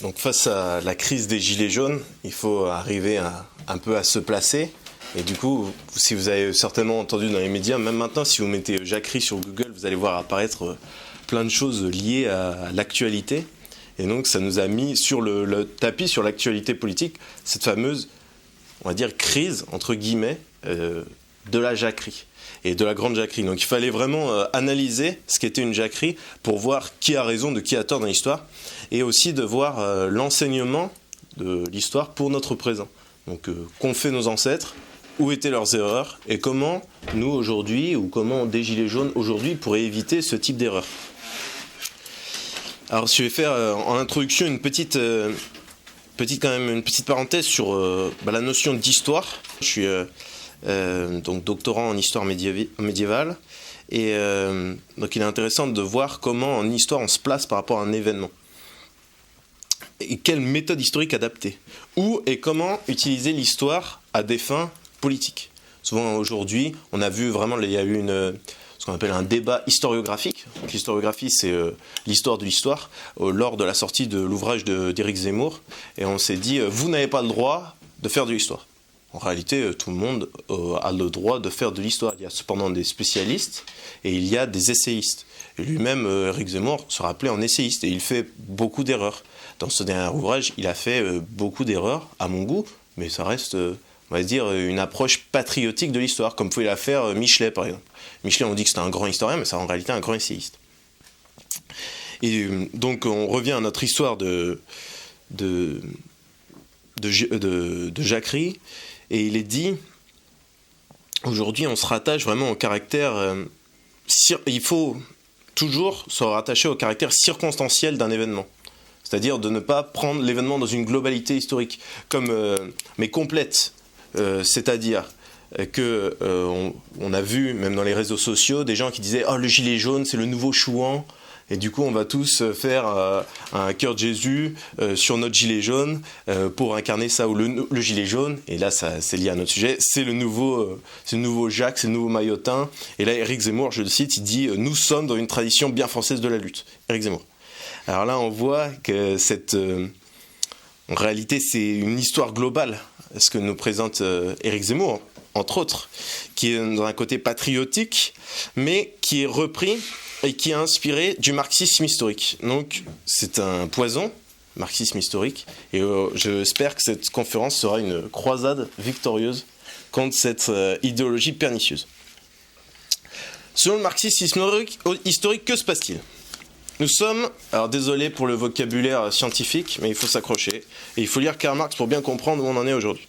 Donc face à la crise des gilets jaunes, il faut arriver un peu à se placer. Et du coup, si vous avez certainement entendu dans les médias, même maintenant, si vous mettez Jacquerie sur Google, vous allez voir apparaître plein de choses liées à l'actualité. Et donc, ça nous a mis sur le tapis, sur l'actualité politique, cette fameuse, on va dire, crise, entre guillemets, de la jacquerie et de la grande jacquerie. Donc, il fallait vraiment analyser ce qu'était une jacquerie pour voir qui a raison de qui a tort dans l'histoire et aussi de voir l'enseignement de l'histoire pour notre présent. Donc, qu'ont fait nos ancêtres, où étaient leurs erreurs et comment nous aujourd'hui ou comment des gilets jaunes aujourd'hui pourraient éviter ce type d'erreur. Alors je vais faire en introduction une petite parenthèse sur la notion d'histoire. Je suis donc doctorant en histoire médiévale et donc il est intéressant de voir comment en histoire on se place par rapport à un événement. Et quelle méthode historique adapter. Où et comment utiliser l'histoire à des fins politiques. Souvent aujourd'hui, on a vu vraiment, il y a eu ce qu'on appelle un débat historiographique. Donc, l'historiographie, c'est l'histoire de l'histoire, lors de la sortie de l'ouvrage d'Éric Zemmour. Et on s'est dit, vous n'avez pas le droit de faire de l'histoire. En réalité, tout le monde a le droit de faire de l'histoire. Il y a cependant des spécialistes et il y a des essayistes. Et lui-même, Éric Zemmour, se rappelait en essayiste et il fait beaucoup d'erreurs. Dans ce dernier ouvrage, il a fait beaucoup d'erreurs, à mon goût, mais ça reste, on va dire, une approche patriotique de l'histoire, comme pouvait la faire Michelet, par exemple. Michelet, on dit que c'était un grand historien, mais c'est en réalité un grand essayiste. Et donc, on revient à notre histoire de jacquerie, et il est dit, aujourd'hui, on se rattache vraiment au caractère... il faut toujours se rattacher au caractère circonstanciel d'un événement. C'est-à-dire de ne pas prendre l'événement dans une globalité historique, mais complète. C'est-à-dire qu'on a vu, même dans les réseaux sociaux, des gens qui disaient « Oh, le gilet jaune, c'est le nouveau chouan ». Et du coup, on va tous faire un cœur de Jésus sur notre gilet jaune pour incarner ça. Ou le gilet jaune, et là, c'est lié à notre sujet, c'est le nouveau Jacques, c'est le nouveau Maillotin. Et là, Éric Zemmour, je le cite, il dit « Nous sommes dans une tradition bien française de la lutte ». Éric Zemmour. Alors là, on voit que en réalité, c'est une histoire globale, ce que nous présente Éric Zemmour, entre autres, qui est dans un côté patriotique, mais qui est repris et qui est inspiré du marxisme historique. Donc, c'est un poison, marxisme historique, et j'espère que cette conférence sera une croisade victorieuse contre cette idéologie pernicieuse. Selon le marxisme historique, que se passe-t-il ? Nous sommes, alors désolé pour le vocabulaire scientifique, mais il faut s'accrocher, et il faut lire Karl Marx pour bien comprendre où on en est aujourd'hui.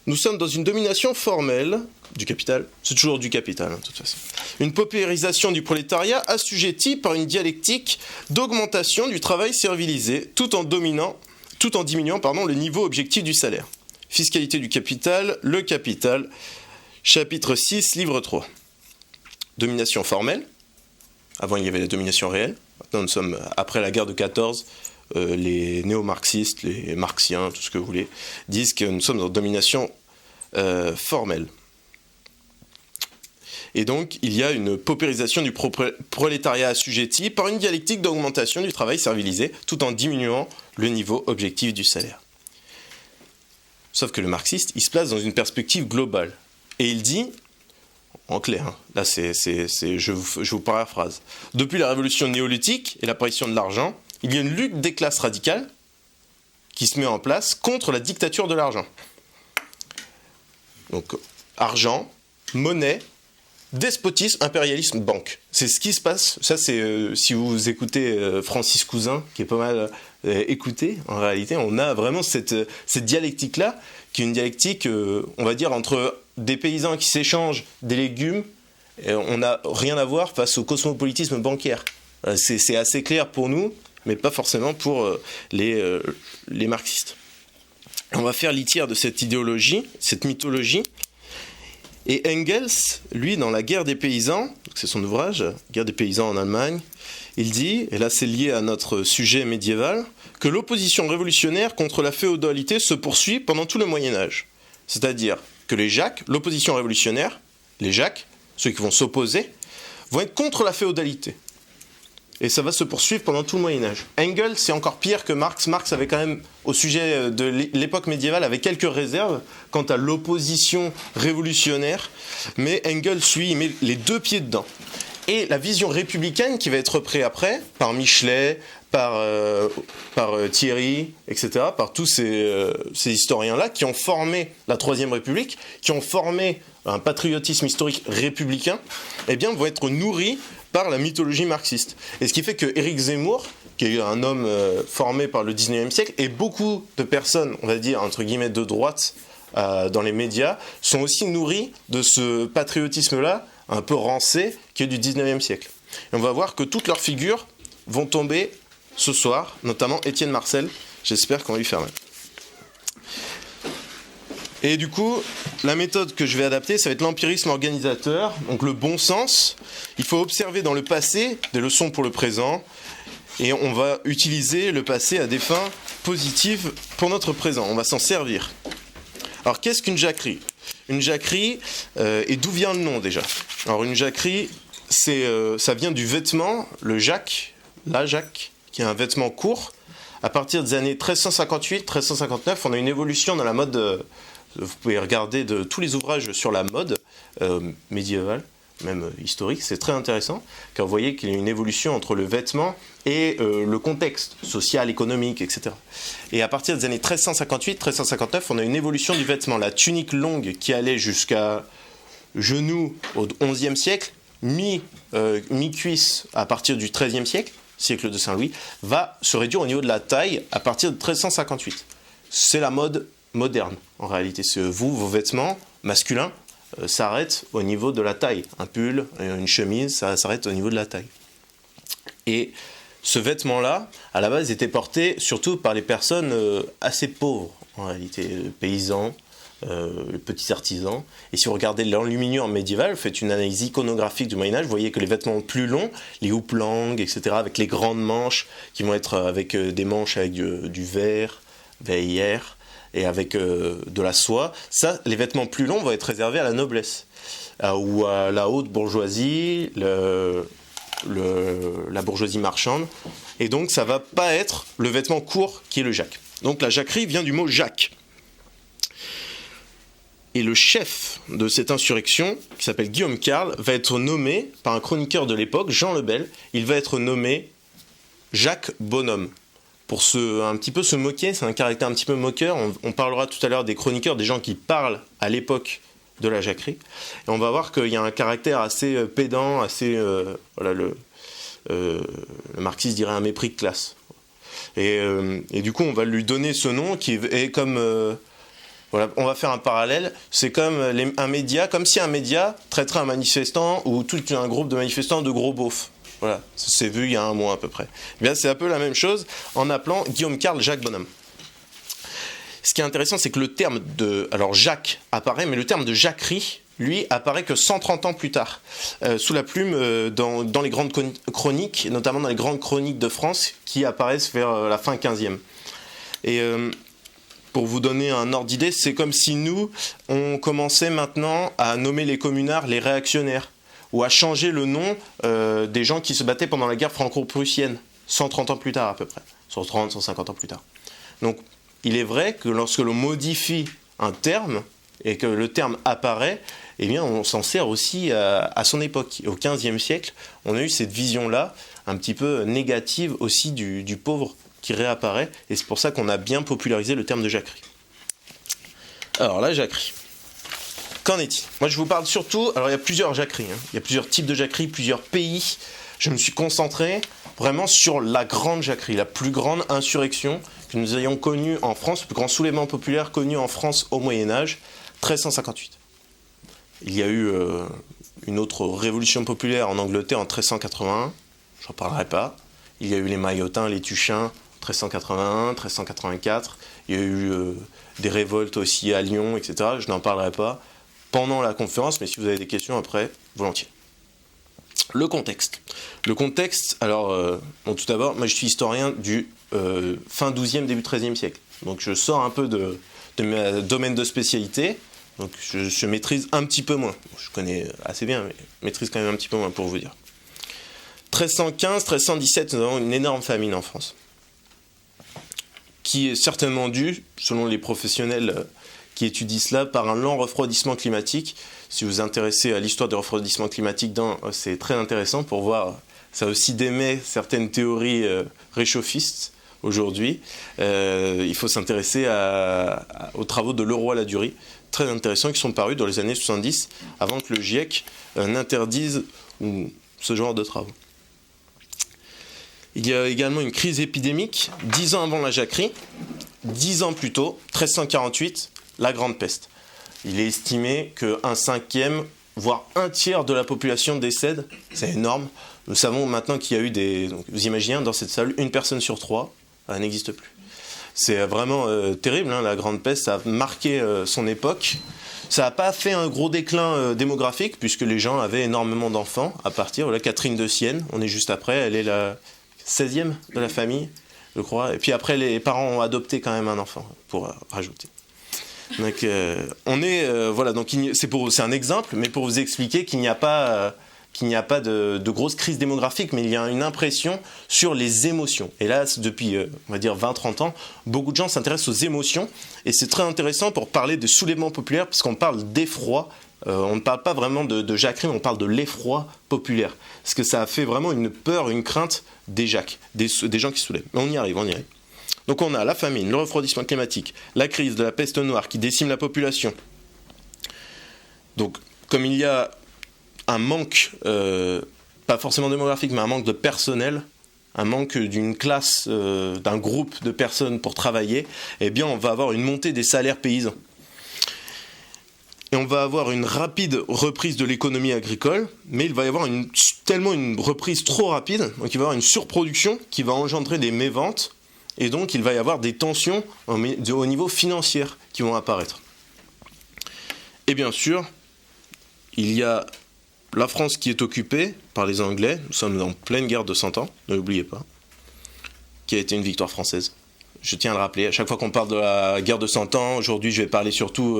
Nous sommes dans une domination formelle du capital, c'est toujours du capital, de toute façon. Une paupérisation du prolétariat assujettie par une dialectique d'augmentation du travail servilisé, tout en diminuant le niveau objectif du salaire. Fiscalité du capital, le capital, chapitre 6, livre 3. Domination formelle, avant il y avait la domination réelle. Maintenant, nous sommes, après la guerre de 14, les néo-marxistes, les marxiens, tout ce que vous voulez, disent que nous sommes en domination formelle. Et donc, il y a une paupérisation du prolétariat assujetti par une dialectique d'augmentation du travail servilisé, tout en diminuant le niveau objectif du salaire. Sauf que le marxiste, il se place dans une perspective globale. Et il dit... En clair, hein. Là je vous paraphrase. Depuis la révolution néolithique et l'apparition de l'argent, il y a une lutte des classes radicales qui se met en place contre la dictature de l'argent. Donc, argent, monnaie, despotisme, impérialisme, banque. C'est ce qui se passe. Ça, c'est si vous écoutez Francis Cousin, qui est pas mal écouté, en réalité, on a vraiment cette dialectique-là, qui est une dialectique, on va dire, entre des paysans qui s'échangent des légumes, et on n'a rien à voir face au cosmopolitisme bancaire. C'est assez clair pour nous, mais pas forcément pour les marxistes. On va faire litière de cette idéologie, cette mythologie. Et Engels, lui, dans La guerre des paysans, c'est son ouvrage, Guerre des paysans en Allemagne, il dit, et là c'est lié à notre sujet médiéval, que l'opposition révolutionnaire contre la féodalité se poursuit pendant tout le Moyen-Âge. C'est-à-dire que les Jacques, l'opposition révolutionnaire, les Jacques, ceux qui vont s'opposer, vont être contre la féodalité. Et ça va se poursuivre pendant tout le Moyen-Âge. Engels, c'est encore pire que Marx. Marx avait quand même, au sujet de l'époque médiévale, avait quelques réserves quant à l'opposition révolutionnaire. Mais Engels, lui, il met les deux pieds dedans. Et la vision républicaine qui va être reprise après, par Michelet, par Thierry, etc., par tous ces historiens-là qui ont formé la Troisième République, qui ont formé un patriotisme historique républicain, eh bien, vont être nourris par la mythologie marxiste. Et ce qui fait que Éric Zemmour, qui est un homme formé par le 19e siècle, et beaucoup de personnes, on va dire, entre guillemets, de droite dans les médias, sont aussi nourris de ce patriotisme-là, un peu rancé, qui est du 19e siècle. Et on va voir que toutes leurs figures vont tomber ce soir, notamment Étienne Marcel. J'espère qu'on va lui faire mal. Et du coup, la méthode que je vais adapter, ça va être l'empirisme organisateur, donc le bon sens. Il faut observer dans le passé des leçons pour le présent, et on va utiliser le passé à des fins positives pour notre présent. On va s'en servir. Alors, qu'est-ce qu'une jacquerie ? Une jacquerie, et d'où vient le nom déjà ? Alors, une jacquerie, ça vient du vêtement, la jacque, qui est un vêtement court. À partir des années 1358-1359, on a une évolution dans la mode. Vous pouvez regarder de tous les ouvrages sur la mode médiévale, même historique, c'est très intéressant, car vous voyez qu'il y a une évolution entre le vêtement et le contexte social, économique, etc. Et à partir des années 1358-1359, on a une évolution du vêtement. La tunique longue qui allait jusqu'à genoux au XIe siècle, mi-cuisse à partir du XIIIe siècle de Saint-Louis, va se réduire au niveau de la taille à partir de 1358. C'est la mode moderne, en réalité. Vos vêtements masculins s'arrêtent au niveau de la taille. Un pull, une chemise, ça s'arrête au niveau de la taille. Et ce vêtement-là, à la base, était porté surtout par les personnes assez pauvres, en réalité, paysans, petits artisans. Et si vous regardez l'enluminure médiévale, vous faites une analyse iconographique du Moyen-Âge, vous voyez que les vêtements plus longs, les houppelangues, etc., avec les grandes manches, qui vont être avec des manches avec du verre, veillère, et avec de la soie, ça, les vêtements plus longs vont être réservés à la noblesse, ou à la haute bourgeoisie, la bourgeoisie marchande, et donc ça va pas être le vêtement court qui est le jacque. Donc la jacquerie vient du mot jacque. Et le chef de cette insurrection, qui s'appelle Guillaume Carle, va être nommé par un chroniqueur de l'époque, Jean Lebel, il va être nommé Jacques Bonhomme. Pour un petit peu se moquer, c'est un caractère un petit peu moqueur. On parlera tout à l'heure des chroniqueurs, des gens qui parlent à l'époque de la jacquerie. Et on va voir qu'il y a un caractère assez pédant, assez... le marxiste dirait un mépris de classe. Et du coup, on va lui donner ce nom qui est comme... on va faire un parallèle. C'est comme un média, comme si un média traiterait un manifestant ou tout un groupe de manifestants de gros beaufs. Voilà, c'est vu il y a un mois à peu près. Eh bien, c'est un peu la même chose en appelant Guillaume Carle Jacques Bonhomme. Ce qui est intéressant, c'est que le terme de... Alors, Jacques apparaît, mais le terme de jacquerie, lui, apparaît que 130 ans plus tard, sous la plume dans les grandes chroniques, notamment dans les grandes chroniques de France, qui apparaissent vers la fin 15e. Et pour vous donner un ordre d'idée, c'est comme si nous, on commençait maintenant à nommer les communards les réactionnaires, ou à changer le nom des gens qui se battaient pendant la guerre franco-prussienne, 130 ans plus tard à peu près, 130, 150 ans plus tard. Donc il est vrai que lorsque l'on modifie un terme, et que le terme apparaît, eh bien on s'en sert aussi à son époque. Au XVe siècle, on a eu cette vision-là, un petit peu négative aussi du pauvre qui réapparaît, et c'est pour ça qu'on a bien popularisé le terme de jacquerie. Alors la jacquerie. Qu'en est-il ? Moi, je vous parle surtout... Alors, il y a plusieurs jacqueries. Il y a plusieurs types de jacqueries, plusieurs pays. Je me suis concentré vraiment sur la grande jacquerie, la plus grande insurrection que nous ayons connue en France, le plus grand soulèvement populaire connu en France au Moyen-Âge, 1358. Il y a eu une autre révolution populaire en Angleterre en 1381. J'en parlerai pas. Il y a eu les Maillotins, les Tuchins, 1381, 1384. Il y a eu des révoltes aussi à Lyon, etc. Je n'en parlerai pas pendant la conférence, mais si vous avez des questions après, volontiers. Le contexte. Le contexte, alors, tout d'abord, moi je suis historien du fin 12e, début 13e siècle. Donc je sors un peu de mes domaines de spécialité, donc je maîtrise un petit peu moins. Je connais assez bien, mais je maîtrise quand même un petit peu moins pour vous dire. 1315-1317, nous avons une énorme famine en France, qui est certainement due, selon les professionnels qui étudient cela, par un lent refroidissement climatique. Si vous vous intéressez à l'histoire du refroidissement climatique, c'est très intéressant pour voir, ça aussi démet certaines théories réchauffistes aujourd'hui. Il faut s'intéresser aux travaux de Leroy-Ladurie, très intéressants, qui sont parus dans les années 70, avant que le GIEC n'interdise ce genre de travaux. Il y a également une crise épidémique, 10 ans avant la jacquerie, 10 ans plus tôt, 1348, la Grande Peste. Il est estimé qu'un cinquième, voire un tiers de la population décède. C'est énorme. Nous savons maintenant qu'il y a eu donc, vous imaginez, dans cette salle, 1 personne sur 3, elle n'existe plus. C'est vraiment terrible, hein, la Grande Peste, ça a marqué son époque. Ça n'a pas fait un gros déclin démographique, puisque les gens avaient énormément d'enfants à partir. Voilà, Catherine de Sienne, on est juste après, elle est la 16e de la famille, je crois. Et puis après, les parents ont adopté quand même un enfant, pour rajouter. Donc, voilà, donc c'est un exemple, mais pour vous expliquer qu'il n'y a pas de grosse crise démographique, mais il y a une impression sur les émotions. Et là, depuis, on va dire, 20-30 ans, beaucoup de gens s'intéressent aux émotions, et c'est très intéressant pour parler de soulèvement populaire, parce qu'on parle d'effroi. On ne parle pas vraiment de jacquerie, mais on parle de l'effroi populaire. Parce que ça a fait vraiment une peur, une crainte des jacques, des gens qui se soulèvent. Mais on y arrive. Donc on a la famine, le refroidissement climatique, la crise de la peste noire qui décime la population. Donc, comme il y a un manque, pas forcément démographique, mais un manque de personnel, un manque d'une classe, d'un groupe de personnes pour travailler, eh bien on va avoir une montée des salaires paysans. Et on va avoir une rapide reprise de l'économie agricole, mais il va y avoir tellement une reprise trop rapide, donc il va y avoir une surproduction qui va engendrer des méventes, et donc il va y avoir des tensions au niveau financier qui vont apparaître. Et bien sûr, il y a la France qui est occupée par les Anglais, nous sommes en pleine guerre de 100 ans, ne l'oubliez pas, qui a été une victoire française. Je tiens à le rappeler, à chaque fois qu'on parle de la guerre de 100 ans, aujourd'hui je vais parler surtout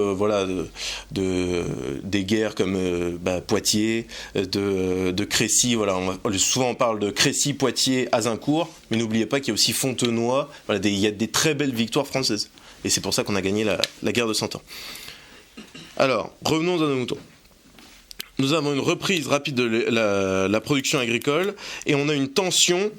des guerres comme Poitiers, de Crécy, voilà, souvent on parle de Crécy, Poitiers, Azincourt, mais n'oubliez pas qu'il y a aussi Fontenoy, voilà, il y a des très belles victoires françaises. Et c'est pour ça qu'on a gagné la guerre de 100 ans. Alors, revenons à nos moutons. Nous avons une reprise rapide de la production agricole et on a une tension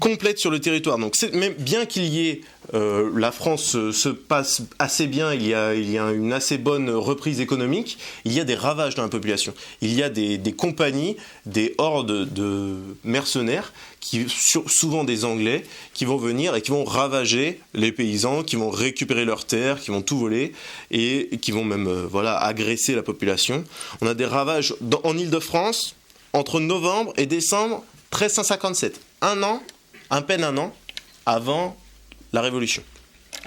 complète sur le territoire. Donc même bien qu'il y ait la France se passe assez bien, il y a une assez bonne reprise économique, il y a des ravages dans la population. Il y a des compagnies, des hordes de mercenaires, souvent des Anglais, qui vont venir et qui vont ravager les paysans, qui vont récupérer leurs terres, qui vont tout voler et qui vont même agresser la population. On a des ravages en Île-de-France entre novembre et décembre 1357. À peine un an avant la Révolution.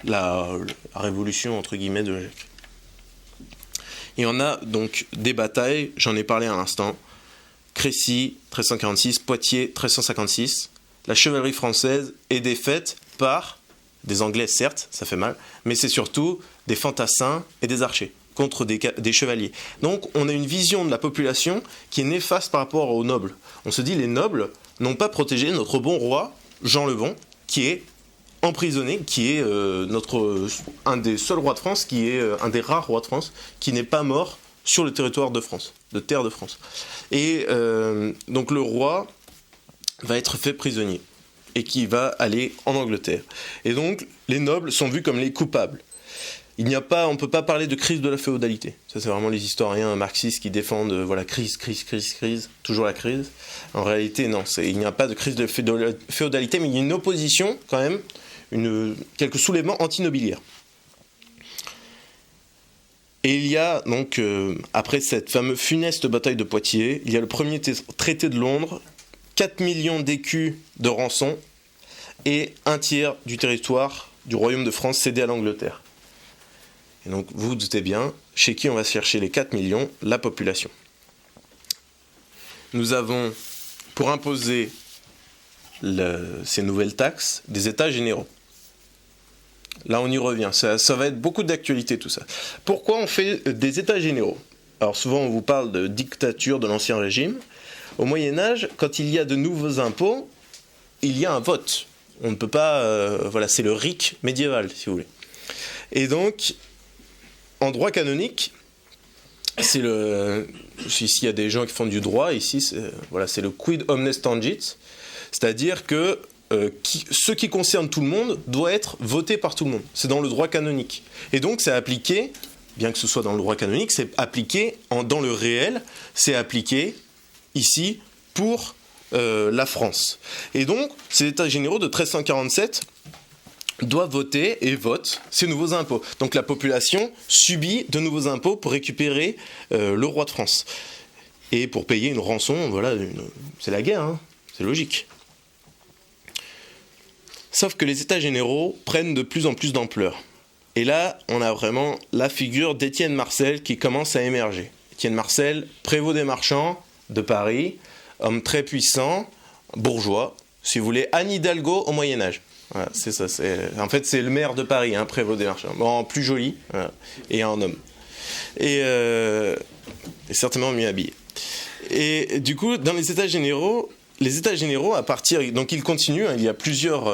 La Révolution, entre guillemets, de la jacquerie. Et on a donc des batailles, j'en ai parlé à l'instant. Crécy, 1346, Poitiers, 1356. La chevalerie française est défaite par des Anglais, certes, ça fait mal, mais c'est surtout des fantassins et des archers contre des chevaliers. Donc on a une vision de la population qui est néfaste par rapport aux nobles. On se dit les nobles n'ont pas protégé notre bon roi, Jean le Bon, qui est emprisonné, qui est un des seuls rois de France, qui est un des rares rois de France, qui n'est pas mort sur le territoire de France, de terre de France. Et donc le roi va être fait prisonnier et qui va aller en Angleterre. Et donc les nobles sont vus comme les coupables. On ne peut pas parler de crise de la féodalité. Ça, c'est vraiment les historiens marxistes qui défendent crise, toujours la crise. En réalité, non, il n'y a pas de crise de féodalité, mais il y a une opposition quand même, quelques soulèvements antinobiliaires. Et il y a donc, après cette fameuse funeste bataille de Poitiers, il y a le premier traité de Londres, 4 millions d'écus de rançon et un tiers du territoire du royaume de France cédé à l'Angleterre. Et donc, vous vous doutez bien, chez qui on va chercher les 4 millions ? La population. Nous avons, pour imposer ces nouvelles taxes, des états généraux. Là, on y revient. Ça va être beaucoup d'actualité, tout ça. Pourquoi on fait des états généraux ? Alors, souvent, on vous parle de dictature de l'Ancien Régime. Au Moyen-Âge, quand il y a de nouveaux impôts, il y a un vote. On ne peut pas... voilà, c'est le RIC médiéval, si vous voulez. Et donc, en droit canonique, c'est le... Ici, il y a des gens qui font du droit. Ici, c'est le quid omnes tangit. C'est-à-dire que ce qui concerne tout le monde doit être voté par tout le monde. C'est dans le droit canonique. Et donc, c'est appliqué, bien que ce soit dans le droit canonique, c'est appliqué dans le réel, c'est appliqué ici pour la France. Et donc, ces États généraux de 1347 doivent voter et votent ces nouveaux impôts. Donc, la population subit de nouveaux impôts pour récupérer le roi de France. Et pour payer une rançon, voilà, c'est la guerre, hein, c'est logique. Sauf que les États généraux prennent de plus en plus d'ampleur. Et là, on a vraiment la figure d'Étienne Marcel qui commence à émerger. Étienne Marcel, prévôt des marchands de Paris, homme très puissant, bourgeois, si vous voulez, Anne Hidalgo au Moyen-Âge. Voilà, c'est ça. En fait, c'est le maire de Paris, hein, prévôt des marchands. Bon, plus joli, voilà, et un homme. Et certainement mieux habillé. Et du coup, dans les États généraux, à partir... Donc, ils continuent, hein, il y a plusieurs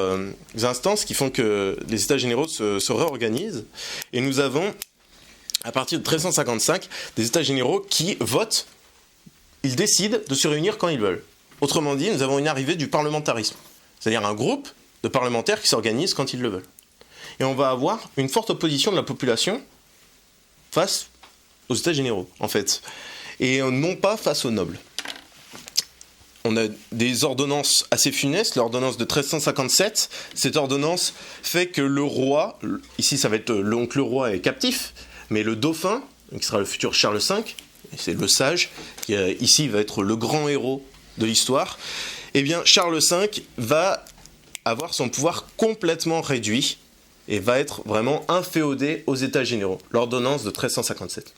instances qui font que les États généraux se réorganisent. Et nous avons, à partir de 1355, des États généraux qui votent. Ils décident de se réunir quand ils veulent. Autrement dit, nous avons une arrivée du parlementarisme. C'est-à-dire un groupe de parlementaires qui s'organisent quand ils le veulent. Et on va avoir une forte opposition de la population face aux États généraux, en fait. Et non pas face aux nobles. On a des ordonnances assez funestes, l'ordonnance de 1357. Cette ordonnance fait que le roi, ici ça va être donc le roi est captif, mais le dauphin, qui sera le futur Charles V, c'est le sage, qui ici va être le grand héros de l'histoire, eh bien Charles V va avoir son pouvoir complètement réduit et va être vraiment inféodé aux États généraux, l'ordonnance de 1357.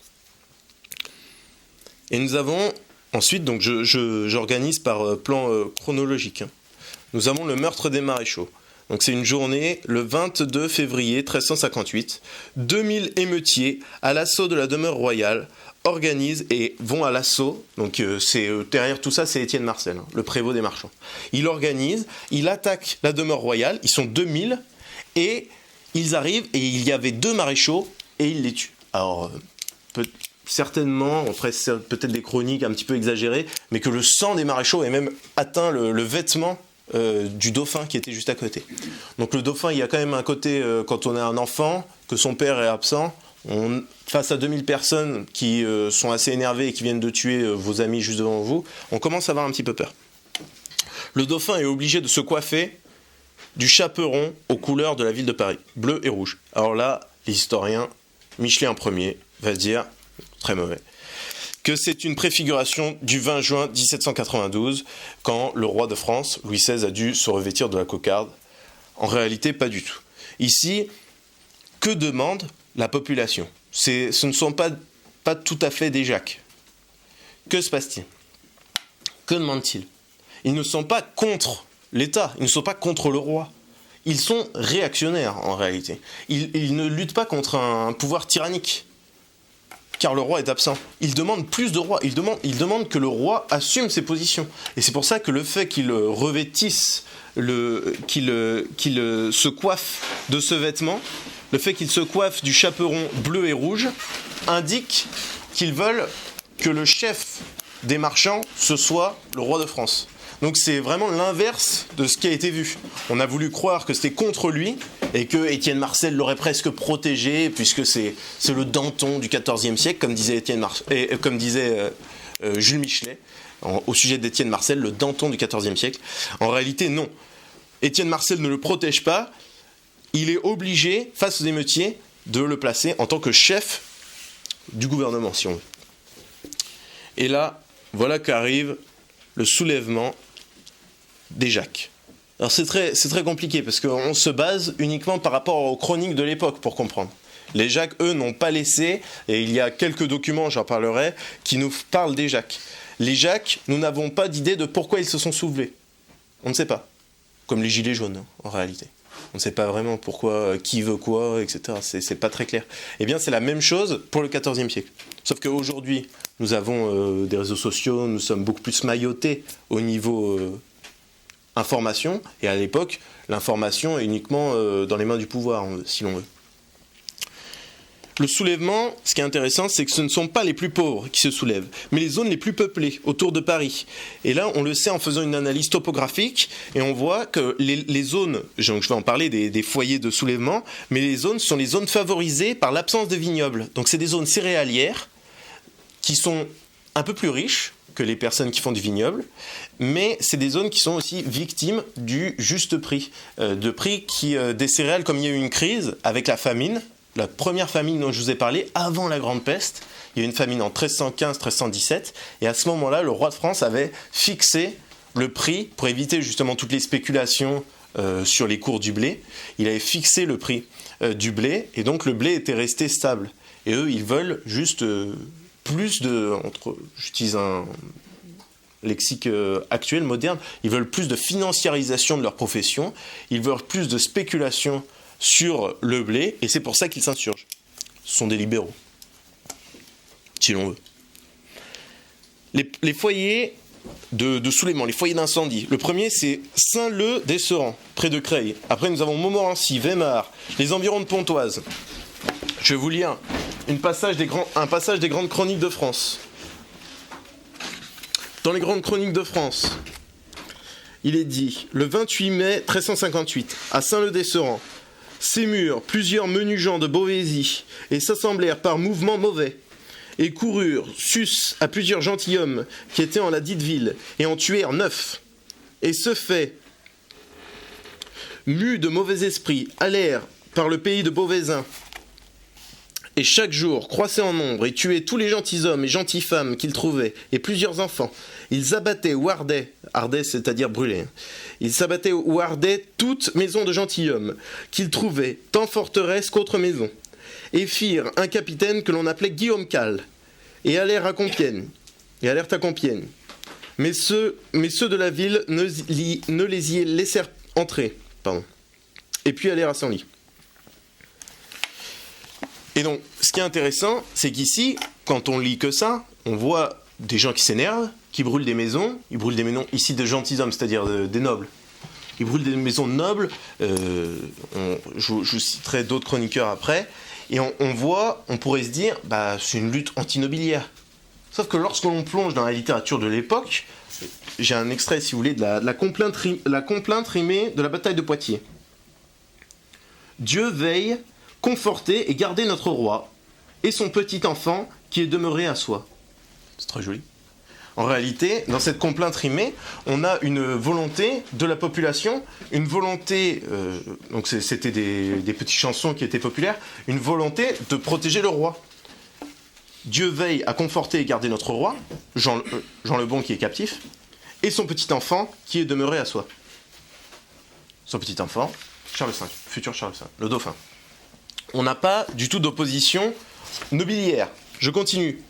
Et nous avons ensuite, donc j'organise par plan chronologique, hein. Nous avons le meurtre des maréchaux. Donc c'est une journée, le 22 février 1358, 2000 émeutiers à l'assaut de la demeure royale organisent et vont à l'assaut. Donc derrière tout ça, c'est Étienne Marcel, hein, le prévôt des marchands. Il organise, il attaque la demeure royale, ils sont 2000 et ils arrivent et il y avait 2 maréchaux et ils les tuent. Alors certainement, on ferait peut-être des chroniques un petit peu exagérées, mais que le sang des maréchaux ait même atteint le vêtement du dauphin qui était juste à côté. Donc le dauphin, il y a quand même un côté, quand on a un enfant, que son père est absent, face à 2000 personnes qui sont assez énervées et qui viennent de tuer vos amis juste devant vous, on commence à avoir un petit peu peur. Le dauphin est obligé de se coiffer du chaperon aux couleurs de la ville de Paris, bleu et rouge. Alors là, l'historien Michelet Ier va dire, très mauvais, que c'est une préfiguration du 20 juin 1792, quand le roi de France, Louis XVI, a dû se revêtir de la cocarde. En réalité, pas du tout. Ici, que demande la population ? Ce ne sont pas tout à fait des Jacques. Que se passe-t-il ? Que demandent-ils ? Ils ne sont pas contre l'État, ils ne sont pas contre le roi. Ils sont réactionnaires, en réalité. Ils ne luttent pas contre un pouvoir tyrannique, car le roi est absent. Ils demandent plus de roi. Ils demandent que le roi assume ses positions. Et c'est pour ça que le fait qu'il revêtisse, qu'il se coiffe de ce vêtement, le fait qu'il se coiffe du chaperon bleu et rouge, indique qu'ils veulent que le chef des marchands, ce soit le roi de France. Donc c'est vraiment l'inverse de ce qui a été vu. On a voulu croire que c'était contre lui et que Étienne Marcel l'aurait presque protégé, puisque c'est le Danton du XIVe siècle, comme disait, Jules Michelet, au sujet d'Étienne Marcel, le Danton du XIVe siècle. En réalité, non. Étienne Marcel ne le protège pas, il est obligé, face aux émeutiers, de le placer en tant que chef du gouvernement, si on veut. Et là, voilà qu'arrive le soulèvement des Jacques. Alors c'est très compliqué, parce qu'on se base uniquement par rapport aux chroniques de l'époque pour comprendre. Les Jacques, eux, n'ont pas laissé, et il y a quelques documents, j'en parlerai, qui nous parlent des Jacques. Les Jacques, nous n'avons pas d'idée de pourquoi ils se sont soulevés. On ne sait pas. Comme les Gilets jaunes, hein, en réalité. On ne sait pas vraiment pourquoi, qui veut quoi, etc. C'est pas très clair. Eh bien, c'est la même chose pour le XIVe siècle. Sauf qu'aujourd'hui, nous avons des réseaux sociaux, nous sommes beaucoup plus maillotés au niveau information, et à l'époque, l'information est uniquement dans les mains du pouvoir, si l'on veut. Le soulèvement, ce qui est intéressant, c'est que ce ne sont pas les plus pauvres qui se soulèvent, mais les zones les plus peuplées, autour de Paris. Et là, on le sait en faisant une analyse topographique, et on voit que les zones, je vais en parler des foyers de soulèvement, mais les zones sont les zones favorisées par l'absence de vignobles. Donc c'est des zones céréalières qui sont un peu plus riches que les personnes qui font du vignoble, mais c'est des zones qui sont aussi victimes du juste prix, des céréales, comme il y a eu une crise avec la famine. La première famine dont je vous ai parlé, avant la Grande Peste, il y a eu une famine en 1315-1317, et à ce moment-là, le roi de France avait fixé le prix, pour éviter justement toutes les spéculations sur les cours du blé, il avait fixé le prix du blé, et donc le blé était resté stable. Et eux, ils veulent juste j'utilise un lexique actuel, moderne, ils veulent plus de financiarisation de leur profession, ils veulent plus de spéculation sur le blé, et c'est pour ça qu'ils s'insurgent. Ce sont des libéraux, si l'on veut. Les foyers de soulèvement, les foyers d'incendie. Le premier, c'est Saint-Leu-des-Serans, près de Creil. Après, nous avons Montmorency, Weimar, les environs de Pontoise. Je vais vous lire un passage des grandes chroniques de France. Dans les grandes chroniques de France, il est dit, le 28 mai 1358, à Saint-Leu-des-Serans, s'émurent plusieurs menus gens de Beauvaisis et s'assemblèrent par mouvement mauvais, et coururent sus à plusieurs gentilshommes qui étaient en la dite ville, et en tuèrent 9. Et ce fait, mus de mauvais esprits, allèrent par le pays de Beauvaisin, et chaque jour croissaient en nombre et tuaient tous les gentilshommes et gentilles femmes qu'ils trouvaient, et plusieurs enfants. Ils abattaient ou ardaient c'est-à-dire brûlaient, ils abattaient ou ardaient toute maison de gentilshommes qu'ils trouvaient, tant forteresse qu'autre maison, et firent un capitaine que l'on appelait Guillaume Cal, et allèrent à Compiègne, Mais ceux de la ville ne les y laissèrent entrer, et puis allèrent à Senlis. Et donc, ce qui est intéressant, c'est qu'ici, quand on lit que ça, on voit des gens qui s'énervent, qui brûlent des maisons. Ils brûlent des maisons ici de gentilshommes, c'est-à-dire des nobles. Ils brûlent des maisons nobles. Je citerai d'autres chroniqueurs après. Et on pourrait se dire, c'est une lutte antinobiliaire. Sauf que lorsque l'on plonge dans la littérature de l'époque, j'ai un extrait, si vous voulez, de la complainte rimée de la bataille de Poitiers. Dieu veille, conforter et garder notre roi et son petit enfant qui est demeuré à soi. C'est très joli. En réalité, dans cette complainte rimée, on a une volonté de la population, une volonté, donc c'était des petites chansons qui étaient populaires, une volonté de protéger le roi. Dieu veille à conforter et garder notre roi, Jean le Bon qui est captif, et son petit enfant qui est demeuré à soi. Son petit enfant, Charles V, futur Charles V, le dauphin. On n'a pas du tout d'opposition nobiliaire. Je continue.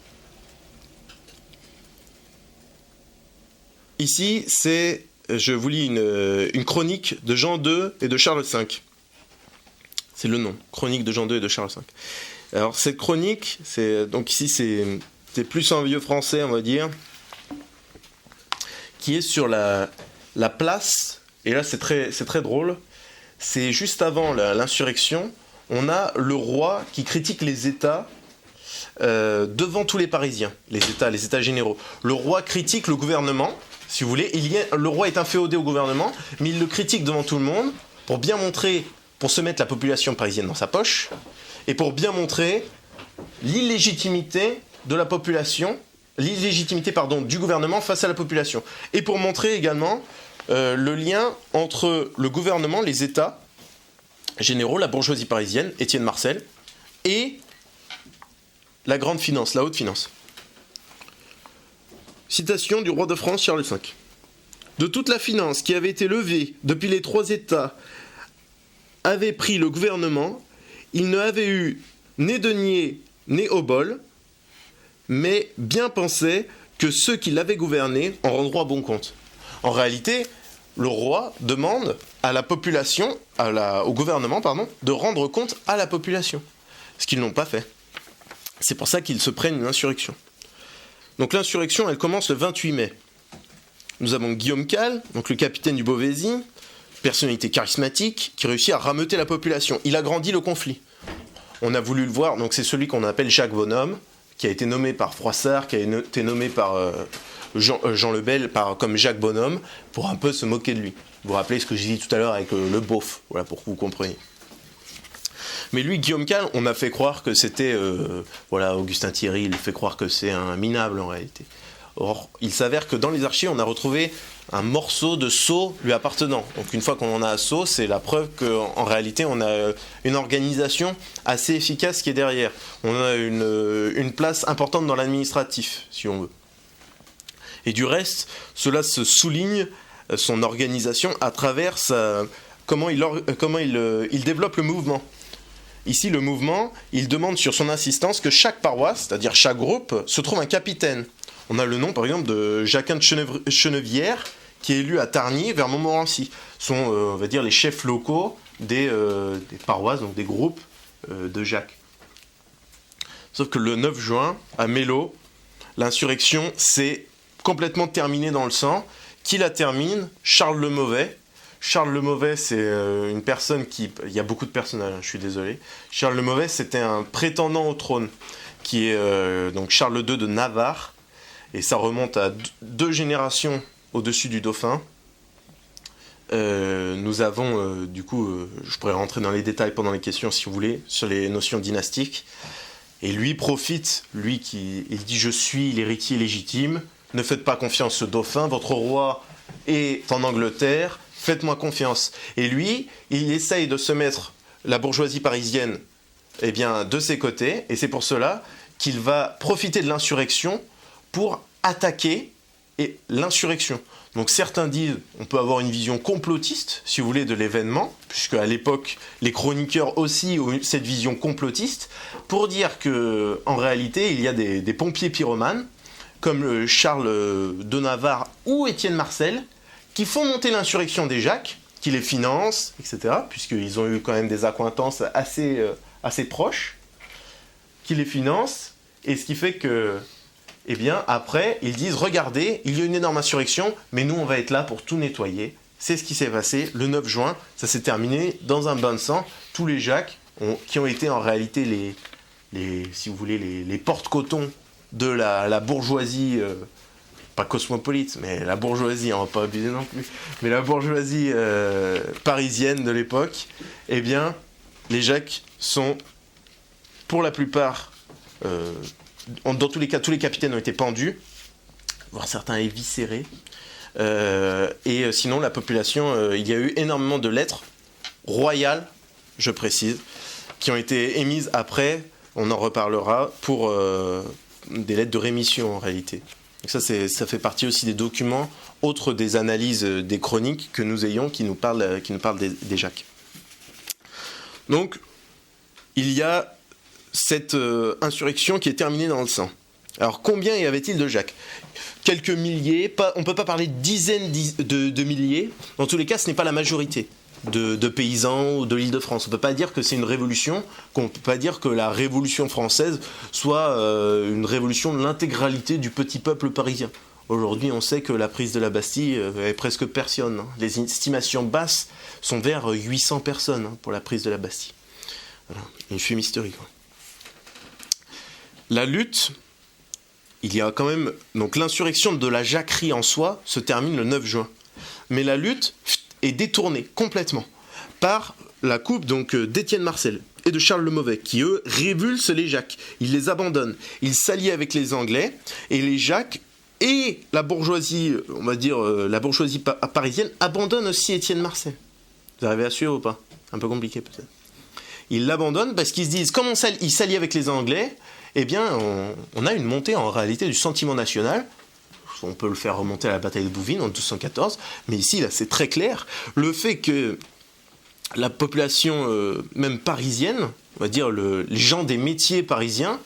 Ici, je vous lis une chronique de Jean II et de Charles V. C'est le nom, chronique de Jean II et de Charles V. Alors cette chronique, donc ici c'est plus un vieux français, on va dire, qui est sur la place, et là c'est très drôle, c'est juste avant l'insurrection, on a le roi qui critique les États devant tous les Parisiens, les États généraux. Le roi critique le gouvernement, si vous voulez, le roi est inféodé au gouvernement, mais il le critique devant tout le monde pour bien montrer, pour se mettre la population parisienne dans sa poche, et pour bien montrer l'illégitimité de la population, du gouvernement face à la population, et pour montrer également le lien entre le gouvernement, les États généraux, la bourgeoisie parisienne, Étienne Marcel, et la grande finance, la haute finance. Citation du roi de France Charles V. De toute la finance qui avait été levée depuis les 3 États avait pris le gouvernement, il ne avait eu ni denier ni obol, mais bien pensait que ceux qui l'avaient gouverné en rendront à bon compte. En réalité, le roi demande à la population, au gouvernement, de rendre compte à la population, ce qu'ils n'ont pas fait. C'est pour ça qu'ils se prennent une insurrection. Donc l'insurrection, elle commence le 28 mai. Nous avons Guillaume Calle, donc le capitaine du Beauvaisis, personnalité charismatique, qui réussit à rameuter la population. Il agrandit le conflit. On a voulu le voir, donc c'est celui qu'on appelle Jacques Bonhomme, qui a été nommé par Froissart, qui a été nommé par Jean Lebel comme Jacques Bonhomme, pour un peu se moquer de lui. Vous vous rappelez ce que j'ai dit tout à l'heure avec le beauf, voilà, pour que vous compreniez. Mais lui, Guillaume Calle, on a fait croire que c'était... Augustin Thierry, il fait croire que c'est un minable en réalité. Or, il s'avère que dans les archives, on a retrouvé un morceau de sceau lui appartenant. Donc une fois qu'on en a un sceau, c'est la preuve qu'en réalité, on a une organisation assez efficace qui est derrière. On a une place importante dans l'administratif, si on veut. Et du reste, cela se souligne son organisation à travers comment il développe le mouvement. Ici, le mouvement, il demande sur son insistance que chaque paroisse, c'est-à-dire chaque groupe, se trouve un capitaine. On a le nom, par exemple, de Jacquin de Chenevière, qui est élu à Targny, vers Montmorency. Ce sont, on va dire, les chefs locaux des paroisses, donc des groupes de Jacques. Sauf que le 9 juin, à Mélo, l'insurrection s'est complètement terminée dans le sang. Qui la termine? Charles le Mauvais. Charles le Mauvais, c'est une personne qui... Il y a beaucoup de personnages, je suis désolé. Charles le Mauvais, c'était un prétendant au trône, qui est donc Charles II de Navarre. Et ça remonte à 2 générations au-dessus du dauphin. Nous avons, je pourrais rentrer dans les détails pendant les questions si vous voulez, sur les notions dynastiques. Et lui profite, il dit « Je suis l'héritier légitime, ne faites pas confiance au dauphin, votre roi est en Angleterre, faites-moi confiance. » Et lui, il essaye de se mettre la bourgeoisie parisienne de ses côtés, et c'est pour cela qu'il va profiter de l'insurrection pour attaquer l'insurrection. Donc certains disent, on peut avoir une vision complotiste, si vous voulez, de l'événement, puisque à l'époque, les chroniqueurs aussi ont eu cette vision complotiste, pour dire qu'en réalité, il y a des pompiers pyromanes, comme Charles de Navarre ou Étienne Marcel, qui font monter l'insurrection des Jacques, qui les financent, etc., puisqu'ils ont eu quand même des accointances assez proches, qui les financent, et ce qui fait que... après, ils disent, regardez, il y a une énorme insurrection, mais nous, on va être là pour tout nettoyer. C'est ce qui s'est passé le 9 juin. Ça s'est terminé dans un bain de sang. Tous les Jacques, qui ont été en réalité les porte-cotons de la bourgeoisie, pas cosmopolite, mais la bourgeoisie, on va pas abuser non plus, mais la bourgeoisie parisienne de l'époque, les Jacques sont, pour la plupart... dans tous les cas, tous les capitaines ont été pendus, voire certains éviscérés. Sinon, la population, il y a eu énormément de lettres royales, je précise, qui ont été émises après, on en reparlera, pour des lettres de rémission en réalité. Donc ça fait partie aussi des documents, autres des analyses des chroniques que nous ayons, qui nous parlent des Jacques. Donc, il y a cette insurrection qui est terminée dans le sang. Alors combien y avait-il de Jacques? Quelques milliers, on ne peut pas parler de dizaines de milliers. Dans tous les cas, ce n'est pas la majorité de paysans ou de l'Île-de-France. On ne peut pas dire que c'est une révolution, qu'on ne peut pas dire que la Révolution française soit une révolution de l'intégralité du petit peuple parisien. Aujourd'hui, on sait que la prise de la Bastille est presque personne. Les estimations basses sont vers 800 personnes pour la prise de la Bastille. Voilà, une fumisterie, quoi. La lutte, il y a quand même... Donc l'insurrection de la jacquerie en soi se termine le 9 juin. Mais la lutte est détournée complètement par la coupe d'Étienne Marcel et de Charles le Mauvais, qui eux révulsent les Jacques. Ils les abandonnent. Ils s'allient avec les Anglais, et les Jacques et la bourgeoisie, on va dire la bourgeoisie parisienne, abandonnent aussi Étienne Marcel. Vous arrivez à suivre ou pas? Un peu compliqué peut-être. Ils l'abandonnent parce qu'ils se disent, comme ils s'allient avec les Anglais, on a une montée en réalité du sentiment national. On peut le faire remonter à la bataille de Bouvines en 1214, mais ici, là, c'est très clair. Le fait que la population, même parisienne, on va dire les gens des métiers parisiens,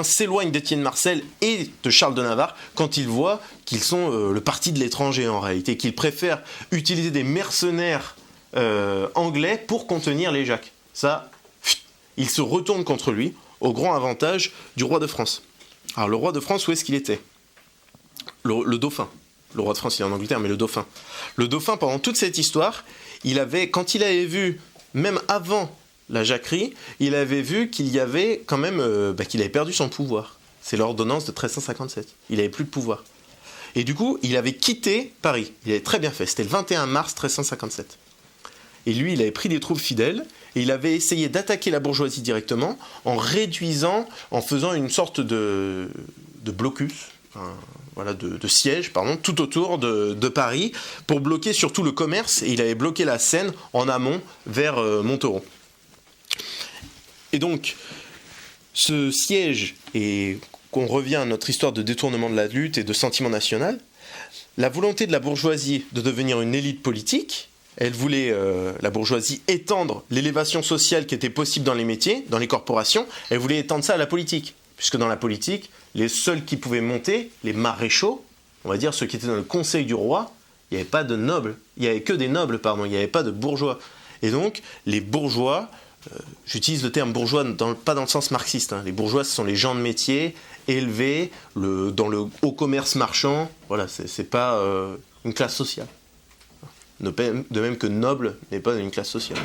s'éloignent d'Étienne Marcel et de Charles de Navarre quand ils voient qu'ils sont le parti de l'étranger en réalité, qu'ils préfèrent utiliser des mercenaires anglais pour contenir les Jacques. Ça, ils se retournent contre lui. au grand avantage du roi de France. Alors le roi de France, où est-ce qu'il était ? Le dauphin. Le roi de France, il est en Angleterre, mais le dauphin. Le dauphin, pendant toute cette histoire, quand il avait vu, même avant la jacquerie, il avait vu qu'il y avait quand même, qu'il avait perdu son pouvoir. C'est l'ordonnance de 1357. Il n'avait plus de pouvoir. Et du coup, il avait quitté Paris. Il avait très bien fait. C'était le 21 mars 1357. Et lui, il avait pris des troupes fidèles et il avait essayé d'attaquer la bourgeoisie directement en faisant une sorte de blocus, de siège, tout autour de Paris pour bloquer surtout le commerce. Et il avait bloqué la Seine en amont vers Montereau. Et donc, ce siège, et qu'on revient à notre histoire de détournement de la lutte et de sentiment national, la volonté de la bourgeoisie de devenir une élite politique, elle voulait, la bourgeoisie, étendre l'élévation sociale qui était possible dans les métiers, dans les corporations, elle voulait étendre ça à la politique. Puisque dans la politique, les seuls qui pouvaient monter, les maréchaux, on va dire ceux qui étaient dans le conseil du roi, il n'y avait pas de nobles, il n'y avait que des nobles, il n'y avait pas de bourgeois. Et donc, les bourgeois, j'utilise le terme bourgeois pas dans le sens marxiste, les bourgeois ce sont les gens de métier, élevés, dans le haut commerce marchand, voilà, c'est pas une classe sociale. De même que noble n'est pas une classe sociale.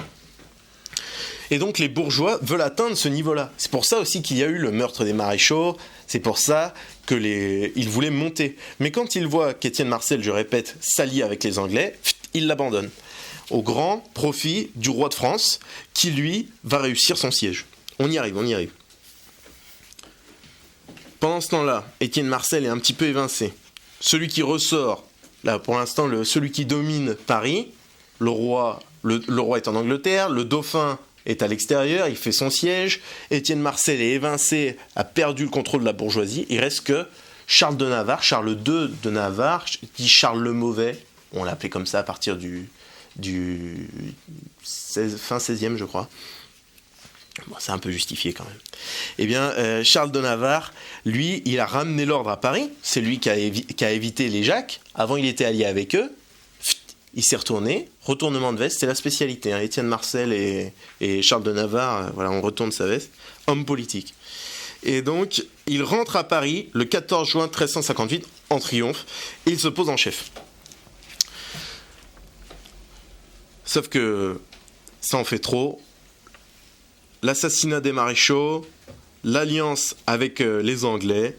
Et donc les bourgeois veulent atteindre ce niveau-là. C'est pour ça aussi qu'il y a eu le meurtre des maréchaux, c'est pour ça qu'ils voulaient monter. Mais quand ils voient qu'Étienne Marcel, je répète, s'allie avec les Anglais, ils l'abandonnent. Au grand profit du roi de France, qui lui va réussir son siège. On y arrive. Pendant ce temps-là, Étienne Marcel est un petit peu évincé. Celui qui ressort, là pour l'instant, celui qui domine Paris, le roi est en Angleterre, le dauphin est à l'extérieur, il fait son siège, Étienne Marcel est évincé, a perdu le contrôle de la bourgeoisie, il reste que Charles de Navarre, Charles II de Navarre, dit Charles le Mauvais, on l'appelait comme ça à partir du fin 16e je crois. Bon, c'est un peu justifié quand même. Eh bien, Charles de Navarre, lui, il a ramené l'ordre à Paris, c'est lui qui a évité les Jacques, avant il était allié avec eux, il s'est retournement de veste, c'est la spécialité. Étienne Marcel et Charles de Navarre, on retourne sa veste. Homme politique. Et donc, il rentre à Paris le 14 juin 1358 en triomphe et il se pose en chef. Sauf que ça en fait trop. L'assassinat des maréchaux, l'alliance avec les Anglais,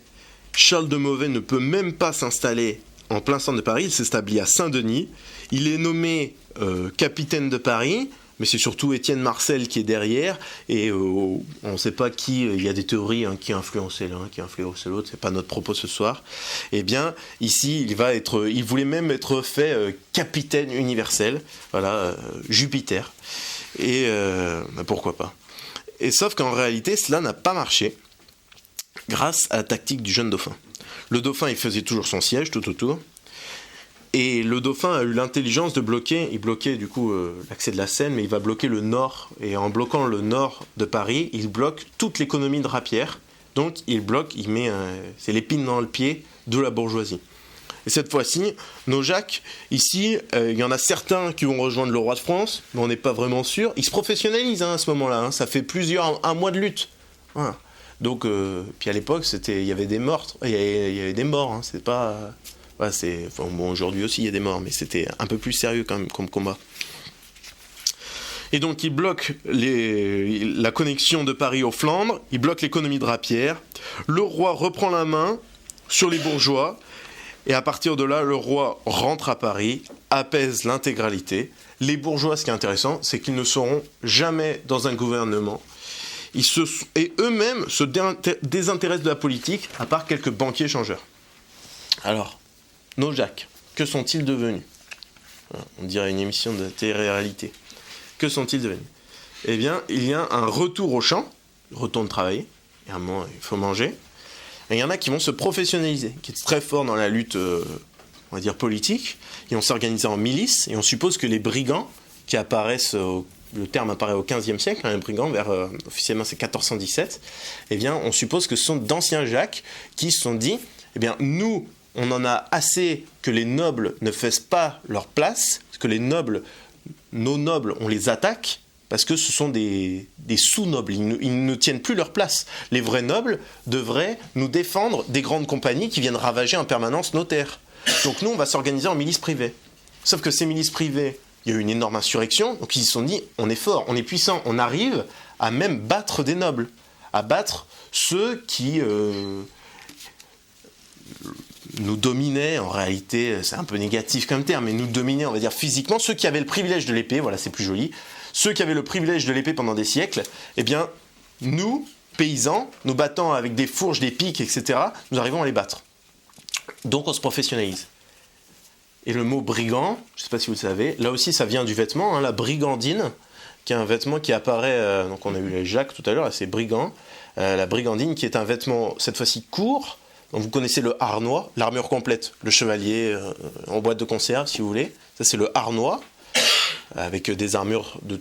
Charles de Mauvais ne peut même pas s'installer en plein centre de Paris, il s'établit à Saint-Denis, il est nommé capitaine de Paris, mais c'est surtout Étienne Marcel qui est derrière, et on ne sait pas qui, il y a des théories qui a influencé l'un, qui a influencé l'autre, c'est pas notre propos ce soir. Eh bien, ici, il voulait même être fait capitaine universel, Jupiter, et pourquoi pas. Et sauf qu'en réalité, cela n'a pas marché, grâce à la tactique du jeune dauphin. Le dauphin, il faisait toujours son siège tout autour. Et le dauphin a eu l'intelligence de bloquer, il bloquait du coup l'accès de la Seine, mais il va bloquer le nord. Et en bloquant le nord de Paris, il bloque toute l'économie de Rapière. Donc c'est l'épine dans le pied de la bourgeoisie. Et cette fois-ci, nos Jacques, ici, il y en a certains qui vont rejoindre le roi de France, mais on n'est pas vraiment sûr. Ils se professionnalisent à ce moment-là, ça fait un mois de lutte. Voilà. Donc, puis à l'époque, il y avait des morts, c'est pas... aujourd'hui aussi il y a des morts, mais c'était un peu plus sérieux quand même comme combat. Et donc il bloque la connexion de Paris aux Flandres, il bloque l'économie de Rapière, le roi reprend la main sur les bourgeois, et à partir de là, le roi rentre à Paris, apaise l'intégralité. Les bourgeois, ce qui est intéressant, c'est qu'ils ne seront jamais dans un gouvernement, et eux-mêmes se désintéressent de la politique, à part quelques banquiers changeurs. Alors, nos Jacques, que sont-ils devenus ? On dirait une émission de télé-réalité. Que sont-ils devenus ? Eh bien, il y a un retour au champ, retourne travailler, et à un moment, il faut manger. Et il y en a qui vont se professionnaliser, qui sont très forts dans la lutte, on va dire, politique. Ils vont s'organiser en milices, et on suppose que les brigands, qui apparaissent, le terme apparaît au XVe siècle, les brigands, officiellement c'est 1417, eh bien, on suppose que ce sont d'anciens Jacques qui se sont dit, eh bien, nous, on en a assez que les nobles ne fassent pas leur place, que nos nobles, on les attaque, parce que ce sont des sous-nobles, ils ne tiennent plus leur place. Les vrais nobles devraient nous défendre des grandes compagnies qui viennent ravager en permanence nos terres. Donc nous, on va s'organiser en milices privées. Sauf que ces milices privées, il y a eu une énorme insurrection, donc ils se sont dit, on est fort, on est puissant, on arrive à même battre des nobles, à battre ceux qui nous dominaient, en réalité, c'est un peu négatif comme terme, mais nous dominaient, on va dire, physiquement, ceux qui avaient le privilège de l'épée, voilà, c'est plus joli, ceux qui avaient le privilège de l'épée pendant des siècles, eh bien, nous, paysans, nous battant avec des fourches, des piques, etc., nous arrivons à les battre. Donc on se professionnalise. Et le mot brigand, je ne sais pas si vous le savez, là aussi ça vient du vêtement, hein, la brigandine, qui est un vêtement qui apparaît, donc on a eu les Jacques tout à l'heure, c'est brigand, la brigandine qui est un vêtement cette fois-ci court, donc vous connaissez le harnois, l'armure complète, le chevalier en boîte de conserve si vous voulez, ça c'est le harnois, avec des armures de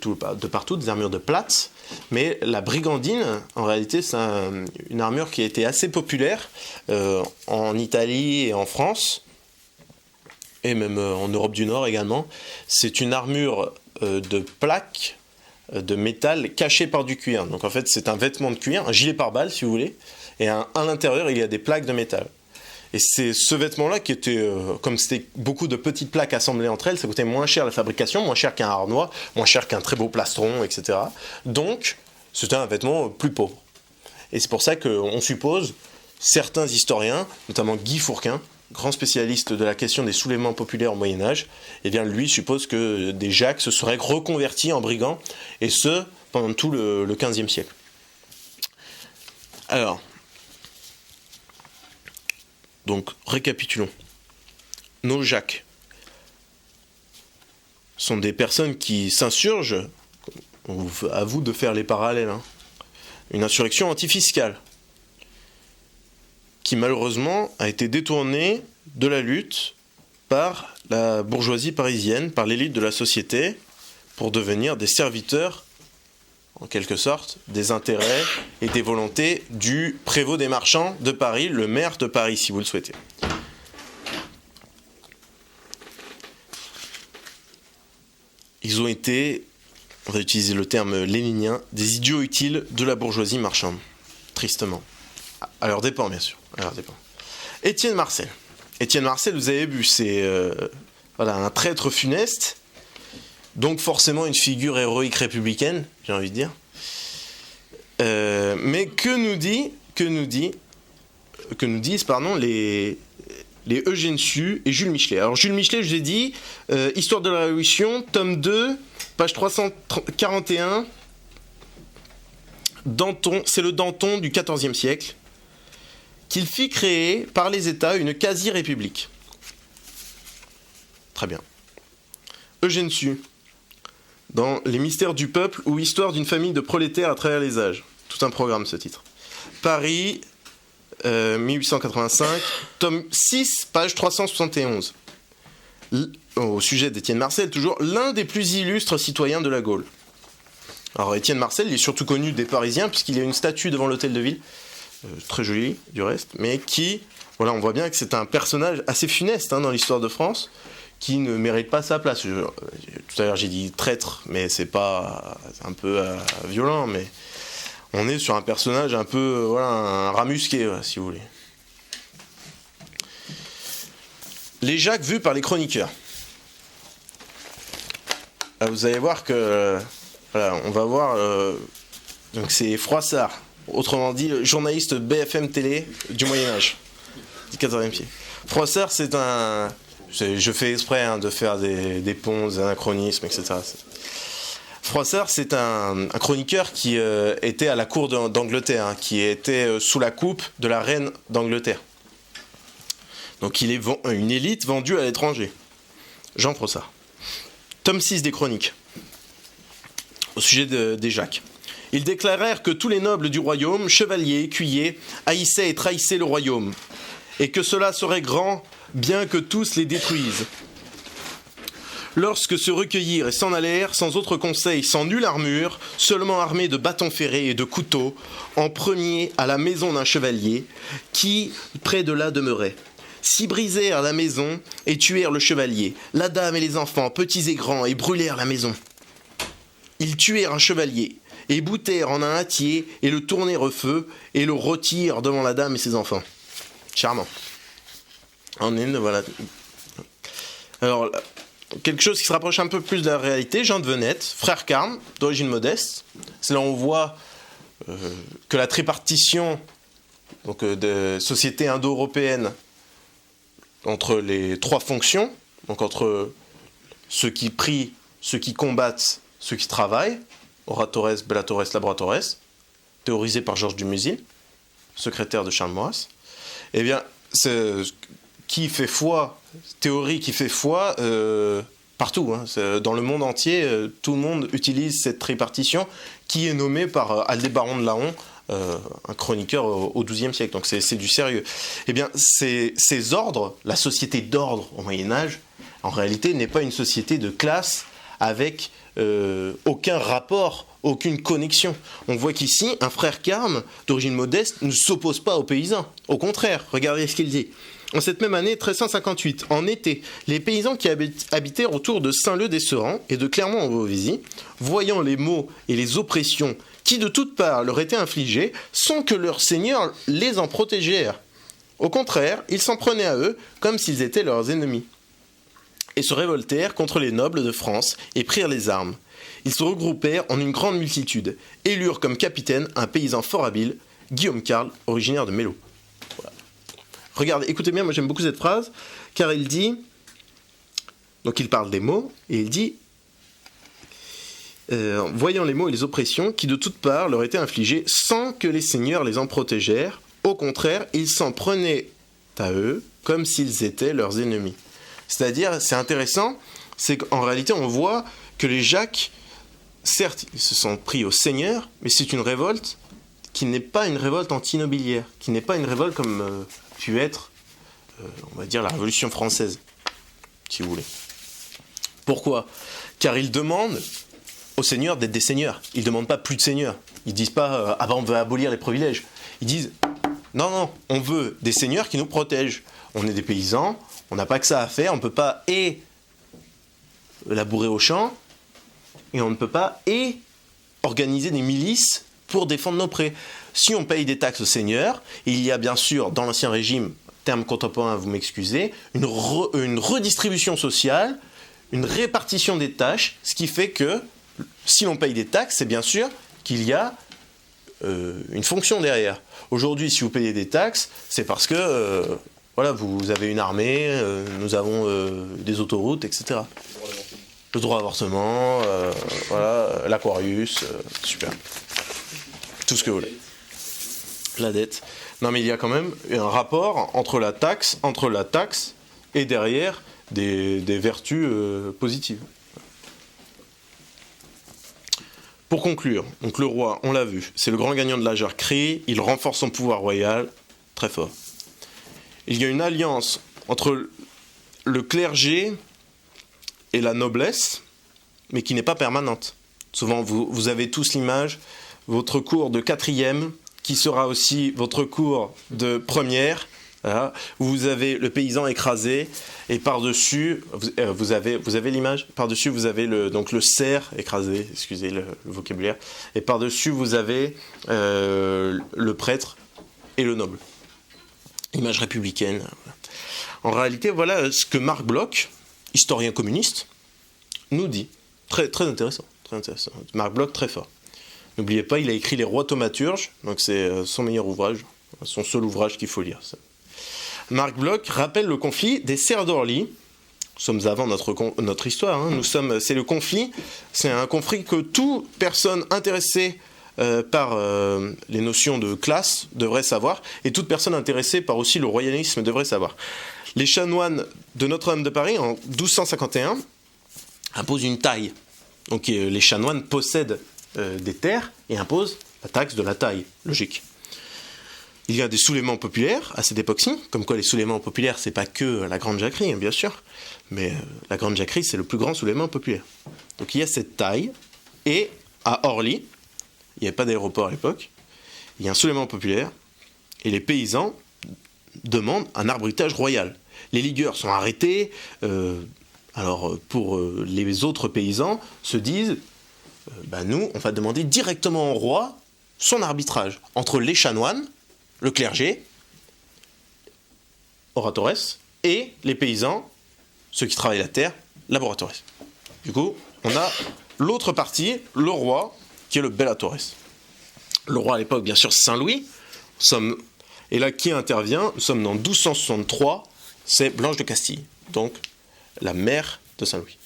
partout, des armures de plate, mais la brigandine, en réalité c'est une armure qui a été assez populaire en Italie et en France, et même en Europe du Nord également. C'est une armure de plaques de métal cachée par du cuir. Donc en fait c'est un vêtement de cuir, un gilet pare-balles si vous voulez, et à l'intérieur il y a des plaques de métal. Et c'est ce vêtement-là qui était, comme c'était beaucoup de petites plaques assemblées entre elles, ça coûtait moins cher la fabrication, moins cher qu'un harnois, moins cher qu'un très beau plastron, etc. Donc c'était un vêtement plus pauvre. Et c'est pour ça qu'on suppose, certains historiens, notamment Guy Fourquin, grand spécialiste de la question des soulèvements populaires au Moyen-Âge, eh bien lui suppose que des Jacques se seraient reconvertis en brigands, et ce, pendant tout le XVe siècle. Alors, donc récapitulons. Nos Jacques sont des personnes qui s'insurgent, à vous de faire les parallèles, hein, une insurrection antifiscale, qui malheureusement a été détournée de la lutte par la bourgeoisie parisienne, par l'élite de la société, pour devenir des serviteurs, en quelque sorte, des intérêts et des volontés du prévôt des marchands de Paris, le maire de Paris, si vous le souhaitez. Ils ont été, on va utiliser le terme léninien, des idiots utiles de la bourgeoisie marchande, tristement. À leur dépens, bien sûr. À leur dépens. Étienne Marcel. Étienne Marcel, vous avez vu, c'est un traître funeste, donc forcément une figure héroïque républicaine, j'ai envie de dire. Mais que nous disent les Eugène Sue et Jules Michelet. Alors Jules Michelet, je vous ai dit, Histoire de la Révolution, tome 2, page 341, Danton, c'est le Danton du XIVe siècle, qu'il fit créer par les États une quasi-république. Très bien. Eugène Sue, dans Les mystères du peuple ou Histoire d'une famille de prolétaires à travers les âges. Tout un programme, ce titre. Paris, 1885, tome 6, page 371. Au sujet d'Étienne Marcel, toujours l'un des plus illustres citoyens de la Gaule. Alors Étienne Marcel, il est surtout connu des Parisiens, puisqu'il y a une statue devant l'hôtel de ville, très jolie du reste, mais qui, voilà, on voit bien que c'est un personnage assez funeste dans l'histoire de France, qui ne mérite pas sa place. Tout à l'heure j'ai dit traître, mais c'est un peu violent, mais on est sur un personnage un peu, un rat musqué, si vous voulez. Les Jacques vus par les chroniqueurs. Alors, vous allez voir que, on va voir, donc c'est Froissart, autrement dit, le journaliste BFM Télé du Moyen-Âge, du XIVe siècle. Froissart, je fais exprès de faire des ponts, des anachronismes, etc. Froissart, c'est un chroniqueur qui était à la cour d'Angleterre, qui était sous la coupe de la reine d'Angleterre. Donc il est une élite vendue à l'étranger. Jean Froissart. Tome 6 des Chroniques, au sujet des Jacques. Ils déclarèrent que tous les nobles du royaume, chevaliers, écuyers, haïssaient et trahissaient le royaume, et que cela serait grand, bien que tous les détruisent. Lorsque se recueillirent et s'en allèrent, sans autre conseil, sans nulle armure, seulement armés de bâtons ferrés et de couteaux, en premier à la maison d'un chevalier, qui près de là demeurait. S'y brisèrent la maison et tuèrent le chevalier, la dame et les enfants, petits et grands, et brûlèrent la maison. Ils tuèrent un chevalier, et boutèrent en un hâtier, et le tournèrent au feu, et le rôtirent devant la dame et ses enfants. Charmant. Voilà. Alors, quelque chose qui se rapproche un peu plus de la réalité, Jean de Venette, frère carme, d'origine modeste. C'est là où on voit que la tripartition donc, de société indo-européenne entre les trois fonctions, donc entre ceux qui prient, ceux qui combattent, ceux qui travaillent, oratores, bellatores, laboratores, théorisé par Georges Dumézil, secrétaire de Charles Maurras, eh bien, qui fait foi, théorie qui fait foi partout, hein, dans le monde entier, tout le monde utilise cette tripartition qui est nommée par Aldébaran de Laon, un chroniqueur au XIIe siècle, donc c'est du sérieux. Eh bien, ces ordres, la société d'ordre au Moyen-Âge, en réalité, n'est pas une société de classe avec aucun rapport, aucune connexion. On voit qu'ici, un frère carme d'origine modeste ne s'oppose pas aux paysans. Au contraire, regardez ce qu'il dit. En cette même année 1358, en été, les paysans qui habitèrent autour de Saint-Leu-des-Serans et de Clermont-en-Beauvaisis, voyant les maux et les oppressions qui de toutes parts leur étaient infligées, sans que leurs seigneurs les en protégèrent. Au contraire, ils s'en prenaient à eux comme s'ils étaient leurs ennemis, et se révoltèrent contre les nobles de France et prirent les armes. Ils se regroupèrent en une grande multitude, élurent comme capitaine un paysan fort habile, Guillaume Carle, originaire de Mello. Voilà. Regardez, écoutez bien, moi j'aime beaucoup cette phrase, car il dit, donc il parle des mots, et il dit, voyant les maux et les oppressions qui de toutes parts leur étaient infligées, sans que les seigneurs les en protégèrent, au contraire, ils s'en prenaient à eux comme s'ils étaient leurs ennemis. C'est-à-dire, c'est intéressant, c'est qu'en réalité, on voit que les Jacques, certes, ils se sont pris au Seigneur, mais c'est une révolte qui n'est pas une révolte anti-nobiliaire, qui n'est pas une révolte comme pu être, on va dire, la Révolution française, si vous voulez. Pourquoi ? Car ils demandent aux seigneurs d'être des seigneurs. Ils ne demandent pas plus de seigneurs. Ils ne disent pas « Ah ben, on veut abolir les privilèges ». Ils disent « Non, on veut des seigneurs qui nous protègent. On est des paysans, on n'a pas que ça à faire, on ne peut pas labourer au champ, et on ne peut pas organiser des milices pour défendre nos prés. Si on paye des taxes aux seigneurs, il y a bien sûr, dans l'Ancien Régime, terme contemporain, vous m'excusez, une redistribution sociale, une répartition des tâches, ce qui fait que si l'on paye des taxes, c'est bien sûr qu'il y a une fonction derrière. Aujourd'hui, si vous payez des taxes, c'est parce que voilà, vous avez une armée, nous avons des autoroutes, etc. Le droit à l'avortement, voilà, l'Aquarius, super. Tout ce que vous voulez. La dette. Non, mais il y a quand même un rapport entre la taxe et derrière des vertus positives. Pour conclure, donc le roi, on l'a vu, c'est le grand gagnant de la Jacquerie, il renforce son pouvoir royal, très fort. Il y a une alliance entre le clergé et la noblesse, mais qui n'est pas permanente. Souvent, vous avez tous l'image, votre cour de 4e, qui sera aussi votre cour de 1re, voilà, où vous avez le paysan écrasé, et par-dessus, vous avez l'image, par-dessus vous avez le cerf écrasé, excusez le vocabulaire, et par-dessus vous avez le prêtre et le noble. Image républicaine. En réalité, voilà ce que Marc Bloch, historien communiste, nous dit. Très, très intéressant, très intéressant. Marc Bloch, très fort. N'oubliez pas, il a écrit Les Rois thaumaturges, donc c'est son meilleur ouvrage, son seul ouvrage qu'il faut lire. Ça. Marc Bloch rappelle le conflit des serfs d'Orly. Nous sommes avant notre histoire. Hein. C'est le conflit. C'est un conflit que toute personne intéressée par les notions de classe devrait savoir, et toute personne intéressée par aussi le royalisme devrait savoir. Les chanoines de Notre-Dame de Paris, en 1251, imposent une taille. Donc les chanoines possèdent des terres et imposent la taxe de la taille. Logique. Il y a des soulèvements populaires à cette époque-ci, comme quoi les soulèvements populaires, c'est pas que la Grande Jacquerie, bien sûr, mais la Grande Jacquerie, c'est le plus grand soulèvement populaire. Donc il y a cette taille, et à Orly, il n'y avait pas d'aéroport à l'époque, il y a un soulèvement populaire, et les paysans demandent un arbitrage royal. Les ligueurs sont arrêtés, alors pour les autres paysans, se disent nous, on va demander directement au roi son arbitrage entre les chanoines, le clergé, oratores, et les paysans, ceux qui travaillent la terre, laboratores. Du coup, on a l'autre partie, le roi, qui est le bellatores. Le roi à l'époque, bien sûr, Saint-Louis. Et là, qui intervient? Nous sommes en 1263, c'est Blanche de Castille, donc la mère de Saint-Louis.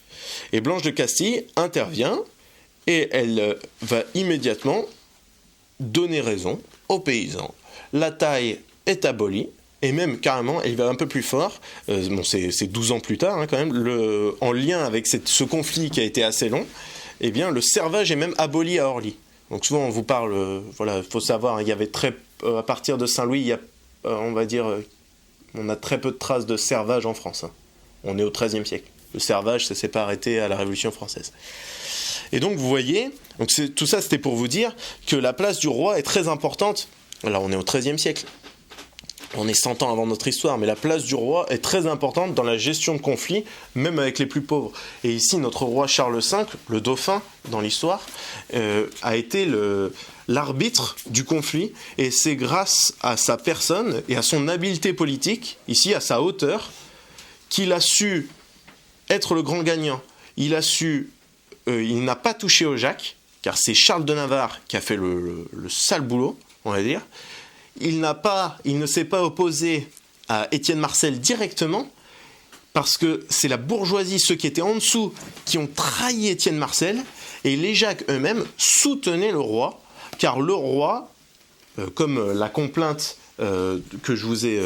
Et Blanche de Castille intervient et elle va immédiatement donner raison aux paysans. La taille est abolie, et même carrément, elle va un peu plus fort, c'est 12 ans plus tard quand même, en lien avec ce conflit qui a été assez long, eh bien le servage est même aboli à Orly. Donc souvent on vous parle, il faut savoir, il y avait à partir de Saint-Louis, il y a, on va dire, on a très peu de traces de servage en France. On est au XIIIe siècle. Le servage, ça ne s'est pas arrêté à la Révolution française. Et donc vous voyez, tout ça c'était pour vous dire que la place du roi est très importante. Là on est au XIIIe siècle. On est 100 ans avant notre histoire, mais la place du roi est très importante dans la gestion de conflits, même avec les plus pauvres. Et ici, notre roi Charles V, le dauphin dans l'histoire, a été l'arbitre du conflit, et c'est grâce à sa personne et à son habileté politique, ici à sa hauteur, qu'il a su être le grand gagnant. Il n'a pas touché au Jacques, car c'est Charles de Navarre qui a fait le sale boulot, on va dire. Il ne s'est pas opposé à Étienne Marcel directement, parce que c'est la bourgeoisie, ceux qui étaient en dessous, qui ont trahi Étienne Marcel, et les Jacques eux-mêmes soutenaient le roi, car le roi, comme la complainte que je vous ai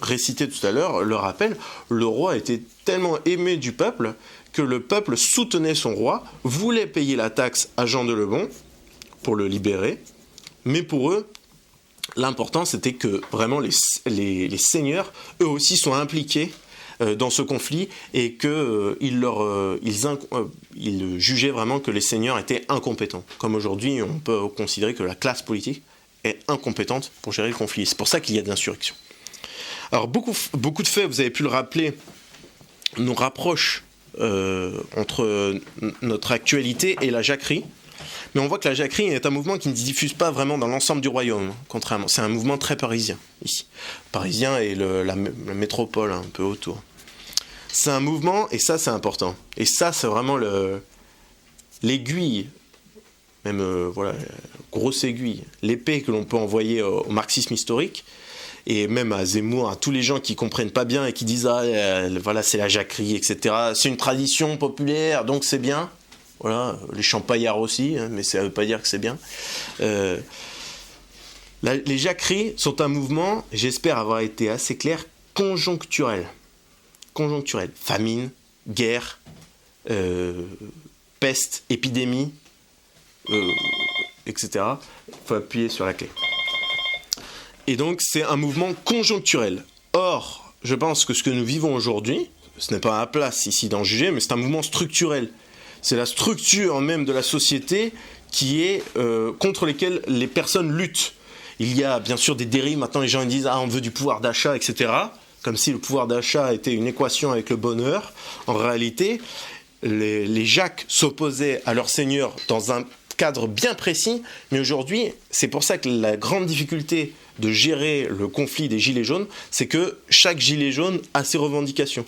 récitée tout à l'heure le rappelle, le roi était tellement aimé du peuple que le peuple soutenait son roi, voulait payer la taxe à Jean de Lebon pour le libérer, mais pour eux, l'important, c'était que vraiment les seigneurs, eux aussi, sont impliqués dans ce conflit et qu'ils jugeaient vraiment que les seigneurs étaient incompétents. Comme aujourd'hui, on peut considérer que la classe politique est incompétente pour gérer le conflit. C'est pour ça qu'il y a de l'insurrection. Alors, beaucoup de faits, vous avez pu le rappeler, nous rapprochent entre notre actualité et la jacquerie. Mais on voit que la jacquerie est un mouvement qui ne se diffuse pas vraiment dans l'ensemble du royaume, contrairement. C'est un mouvement très parisien, ici. Parisien et la métropole un peu autour. C'est un mouvement, et ça c'est important. Et ça c'est vraiment l'aiguille, même grosse aiguille, l'épée que l'on peut envoyer au marxisme historique, et même à Zemmour, à tous les gens qui comprennent pas bien et qui disent c'est la jacquerie, etc. C'est une tradition populaire, donc c'est bien. Voilà, les champaillards aussi, mais ça ne veut pas dire que c'est bien. Les jacqueries sont un mouvement, j'espère avoir été assez clair, conjoncturel. Conjoncturel. Famine, guerre, peste, épidémie, etc. Il faut appuyer sur la clé. Et donc, c'est un mouvement conjoncturel. Or, je pense que ce que nous vivons aujourd'hui, ce n'est pas à la place ici d'en juger, mais c'est un mouvement structurel. C'est la structure même de la société qui est contre lesquelles les personnes luttent. Il y a bien sûr des dérives, maintenant les gens disent on veut du pouvoir d'achat, etc. Comme si le pouvoir d'achat était une équation avec le bonheur. En réalité, les Jacques s'opposaient à leur seigneur dans un cadre bien précis, mais aujourd'hui, c'est pour ça que la grande difficulté de gérer le conflit des gilets jaunes, c'est que chaque gilet jaune a ses revendications.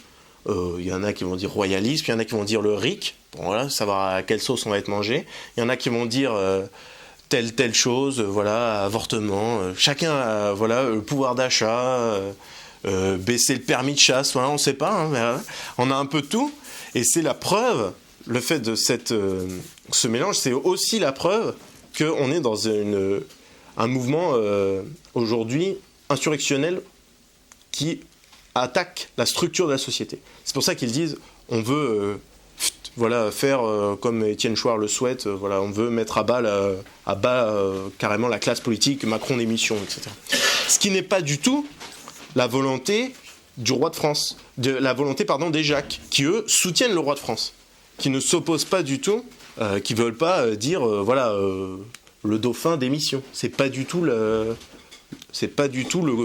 Il y en a qui vont dire royalisme, il y en a qui vont dire le RIC, bon, voilà, savoir à quelle sauce on va être mangé. Il y en a qui vont dire telle chose, avortement. Chacun a le pouvoir d'achat, baisser le permis de chasse, on ne sait pas, mais, on a un peu de tout. Et c'est la preuve, le fait de ce mélange, c'est aussi la preuve qu'on est dans un mouvement aujourd'hui insurrectionnel qui attaque la structure de la société. C'est pour ça qu'ils disent on veut faire comme Étienne Chouard le souhaite, on veut mettre à bas carrément la classe politique, Macron démission, etc. Ce qui n'est pas du tout la volonté du roi de France, la volonté des Jacques, qui eux soutiennent le roi de France, qui ne s'opposent pas du tout, qui veulent pas dire le dauphin démission. C'est pas du tout le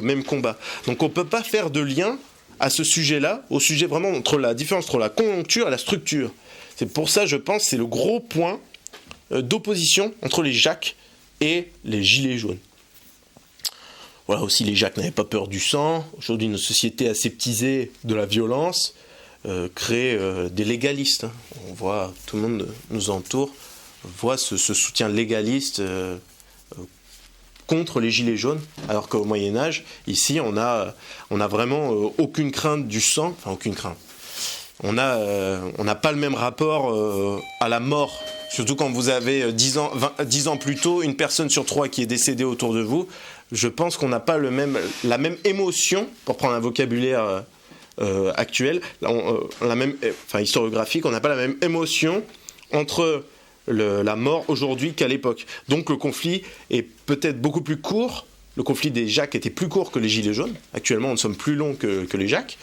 même combat. Donc on peut pas faire de lien à ce sujet-là, au sujet vraiment entre la différence entre la conjoncture et la structure. C'est pour ça, je pense, c'est le gros point d'opposition entre les Jacques et les Gilets jaunes. Voilà, aussi les Jacques n'avaient pas peur du sang. Aujourd'hui, notre société aseptisée de la violence crée des légalistes. On voit, tout le monde nous entoure, voit ce soutien légaliste contre les Gilets jaunes, alors qu'au Moyen-Âge, ici, on a vraiment aucune crainte du sang, enfin aucune crainte. On n'a pas le même rapport à la mort, surtout quand vous avez 10 ans plus tôt, une personne sur 3 qui est décédée autour de vous. Je pense qu'on n'a pas la même émotion, pour prendre un vocabulaire actuel, historiographique, on n'a pas la même émotion entre la mort aujourd'hui qu'à l'époque. Donc le conflit est peut-être beaucoup plus court. Le conflit des Jacques était plus court que les Gilets jaunes. Actuellement, nous sommes plus longs que les Jacques.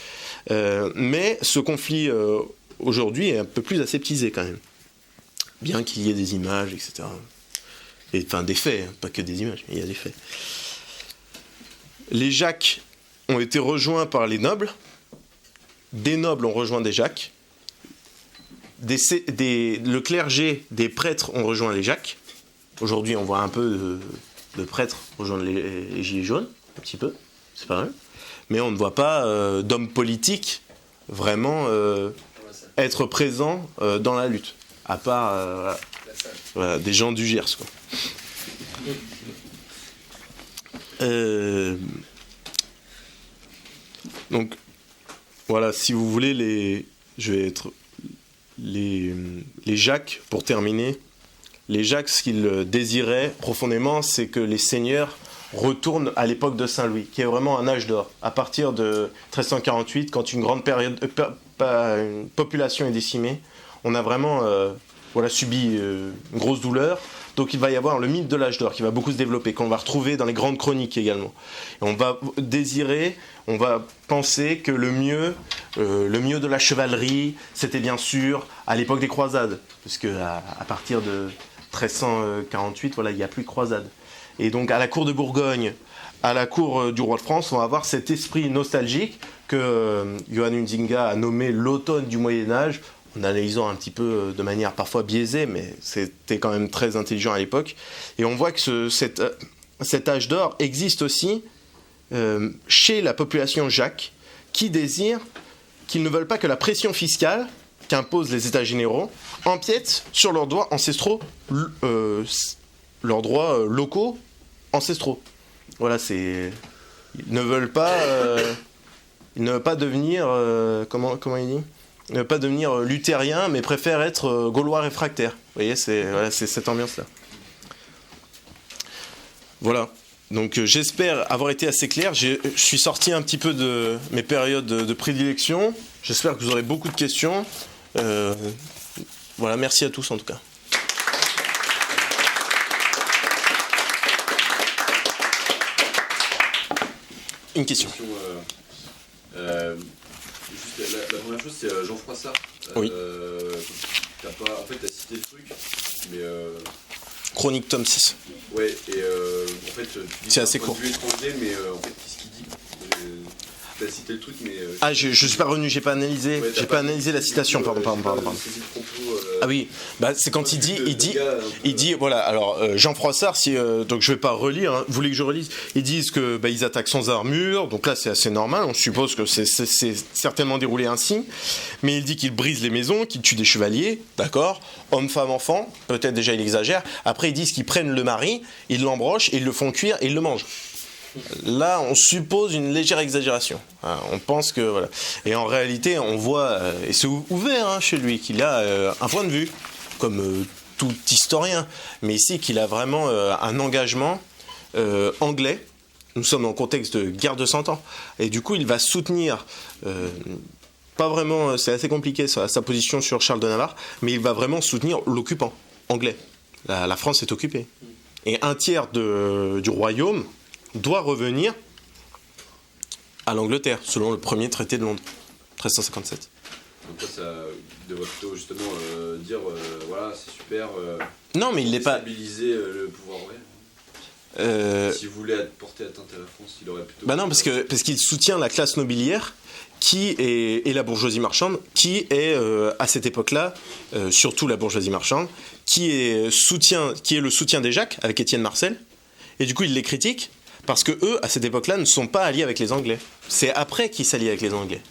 Mais ce conflit aujourd'hui est un peu plus aseptisé quand même. Bien qu'il y ait des images, etc. Et, enfin des faits, pas que des images, mais il y a des faits. Les Jacques ont été rejoints par les nobles. Des nobles ont rejoint des Jacques. Le clergé, des prêtres ont rejoint les Jacques. Aujourd'hui, on voit un peu de prêtres rejoindre les Gilets jaunes, un petit peu, c'est pas mal. Mais on ne voit pas d'hommes politiques vraiment être présents dans la lutte, à part voilà, des gens du Gers, quoi. Donc, voilà, si vous voulez, les Jacques, pour terminer, les Jacques, ce qu'ils désiraient profondément, c'est que les seigneurs retournent à l'époque de Saint-Louis, qui est vraiment un âge d'or. À partir de 1348, quand une grande une population est décimée, on a vraiment subi une grosse douleur. Donc il va y avoir le mythe de l'âge d'or qui va beaucoup se développer, qu'on va retrouver dans les grandes chroniques également. Et on va penser que le mieux de la chevalerie, c'était bien sûr à l'époque des croisades, parce qu'à partir de 1348, voilà, il n'y a plus de croisades. Et donc à la cour de Bourgogne, à la cour du roi de France, on va avoir cet esprit nostalgique que Johann Huizinga a nommé l'automne du Moyen-Âge, en analysant un petit peu de manière parfois biaisée, mais c'était quand même très intelligent à l'époque. Et on voit que cet âge d'or existe aussi chez la population Jacques, qu'ils ne veulent pas que la pression fiscale qu'imposent les États généraux empiète sur leurs droits ancestraux, leurs droits locaux ancestraux. Voilà, ils ne veulent pas devenir, comment il dit ? Ne pas devenir luthérien, mais préfère être gaulois réfractaire. Vous voyez, c'est cette ambiance-là. Voilà. Donc j'espère avoir été assez clair. Je suis sorti un petit peu de mes périodes de prédilection. J'espère que vous aurez beaucoup de questions. Voilà, merci à tous en tout cas. Une question. Juste la première chose, c'est Jean Froissart. Oui. T'as cité le truc, mais... Chronique tome 6. Ouais, et en fait, tu dis c'est assez court. Étranger, mais en fait, qu'est-ce qu'il dit T'as cité le truc, mais... je suis pas revenu, j'ai pas analysé, la citation, pardon. Ah oui, c'est quand il dit, voilà, alors Jean Froissart, donc je vais pas relire, hein, vous voulez que je relise, ils disent que ils attaquent sans armure, donc là c'est assez normal, on suppose que c'est certainement déroulé ainsi, mais il dit qu'ils brisent les maisons, qu'ils tuent des chevaliers, d'accord, hommes, femmes, enfants, peut-être déjà il exagère, après ils disent qu'ils prennent le mari, ils l'embrochent, ils le font cuire et ils le mangent. Là, on suppose une légère exagération. On pense que voilà. Et en réalité, on voit, et c'est ouvert chez lui, qu'il a un point de vue, comme tout historien, mais ici qu'il a vraiment un engagement anglais. Nous sommes dans le contexte de guerre de 100 ans, et du coup, il va soutenir. Pas vraiment, c'est assez compliqué sa position sur Charles de Navarre, mais il va vraiment soutenir l'occupant anglais. La France est occupée, et un tiers du royaume doit revenir à l'Angleterre, selon le premier traité de Londres, 1357. Donc ça devrait plutôt justement dire, voilà, c'est super, non, mais il n'est pas... stabiliser le pouvoir royal. S'il voulait porter atteinte à la France, il aurait plutôt... Bah non, parce qu'il soutient la classe nobiliaire et la bourgeoisie marchande, qui est, à cette époque-là, surtout la bourgeoisie marchande, qui est le soutien des Jacques, avec Étienne Marcel, et du coup, il les critique, parce que eux, à cette époque-là, ne sont pas alliés avec les Anglais. C'est après qu'ils s'allient avec les Anglais.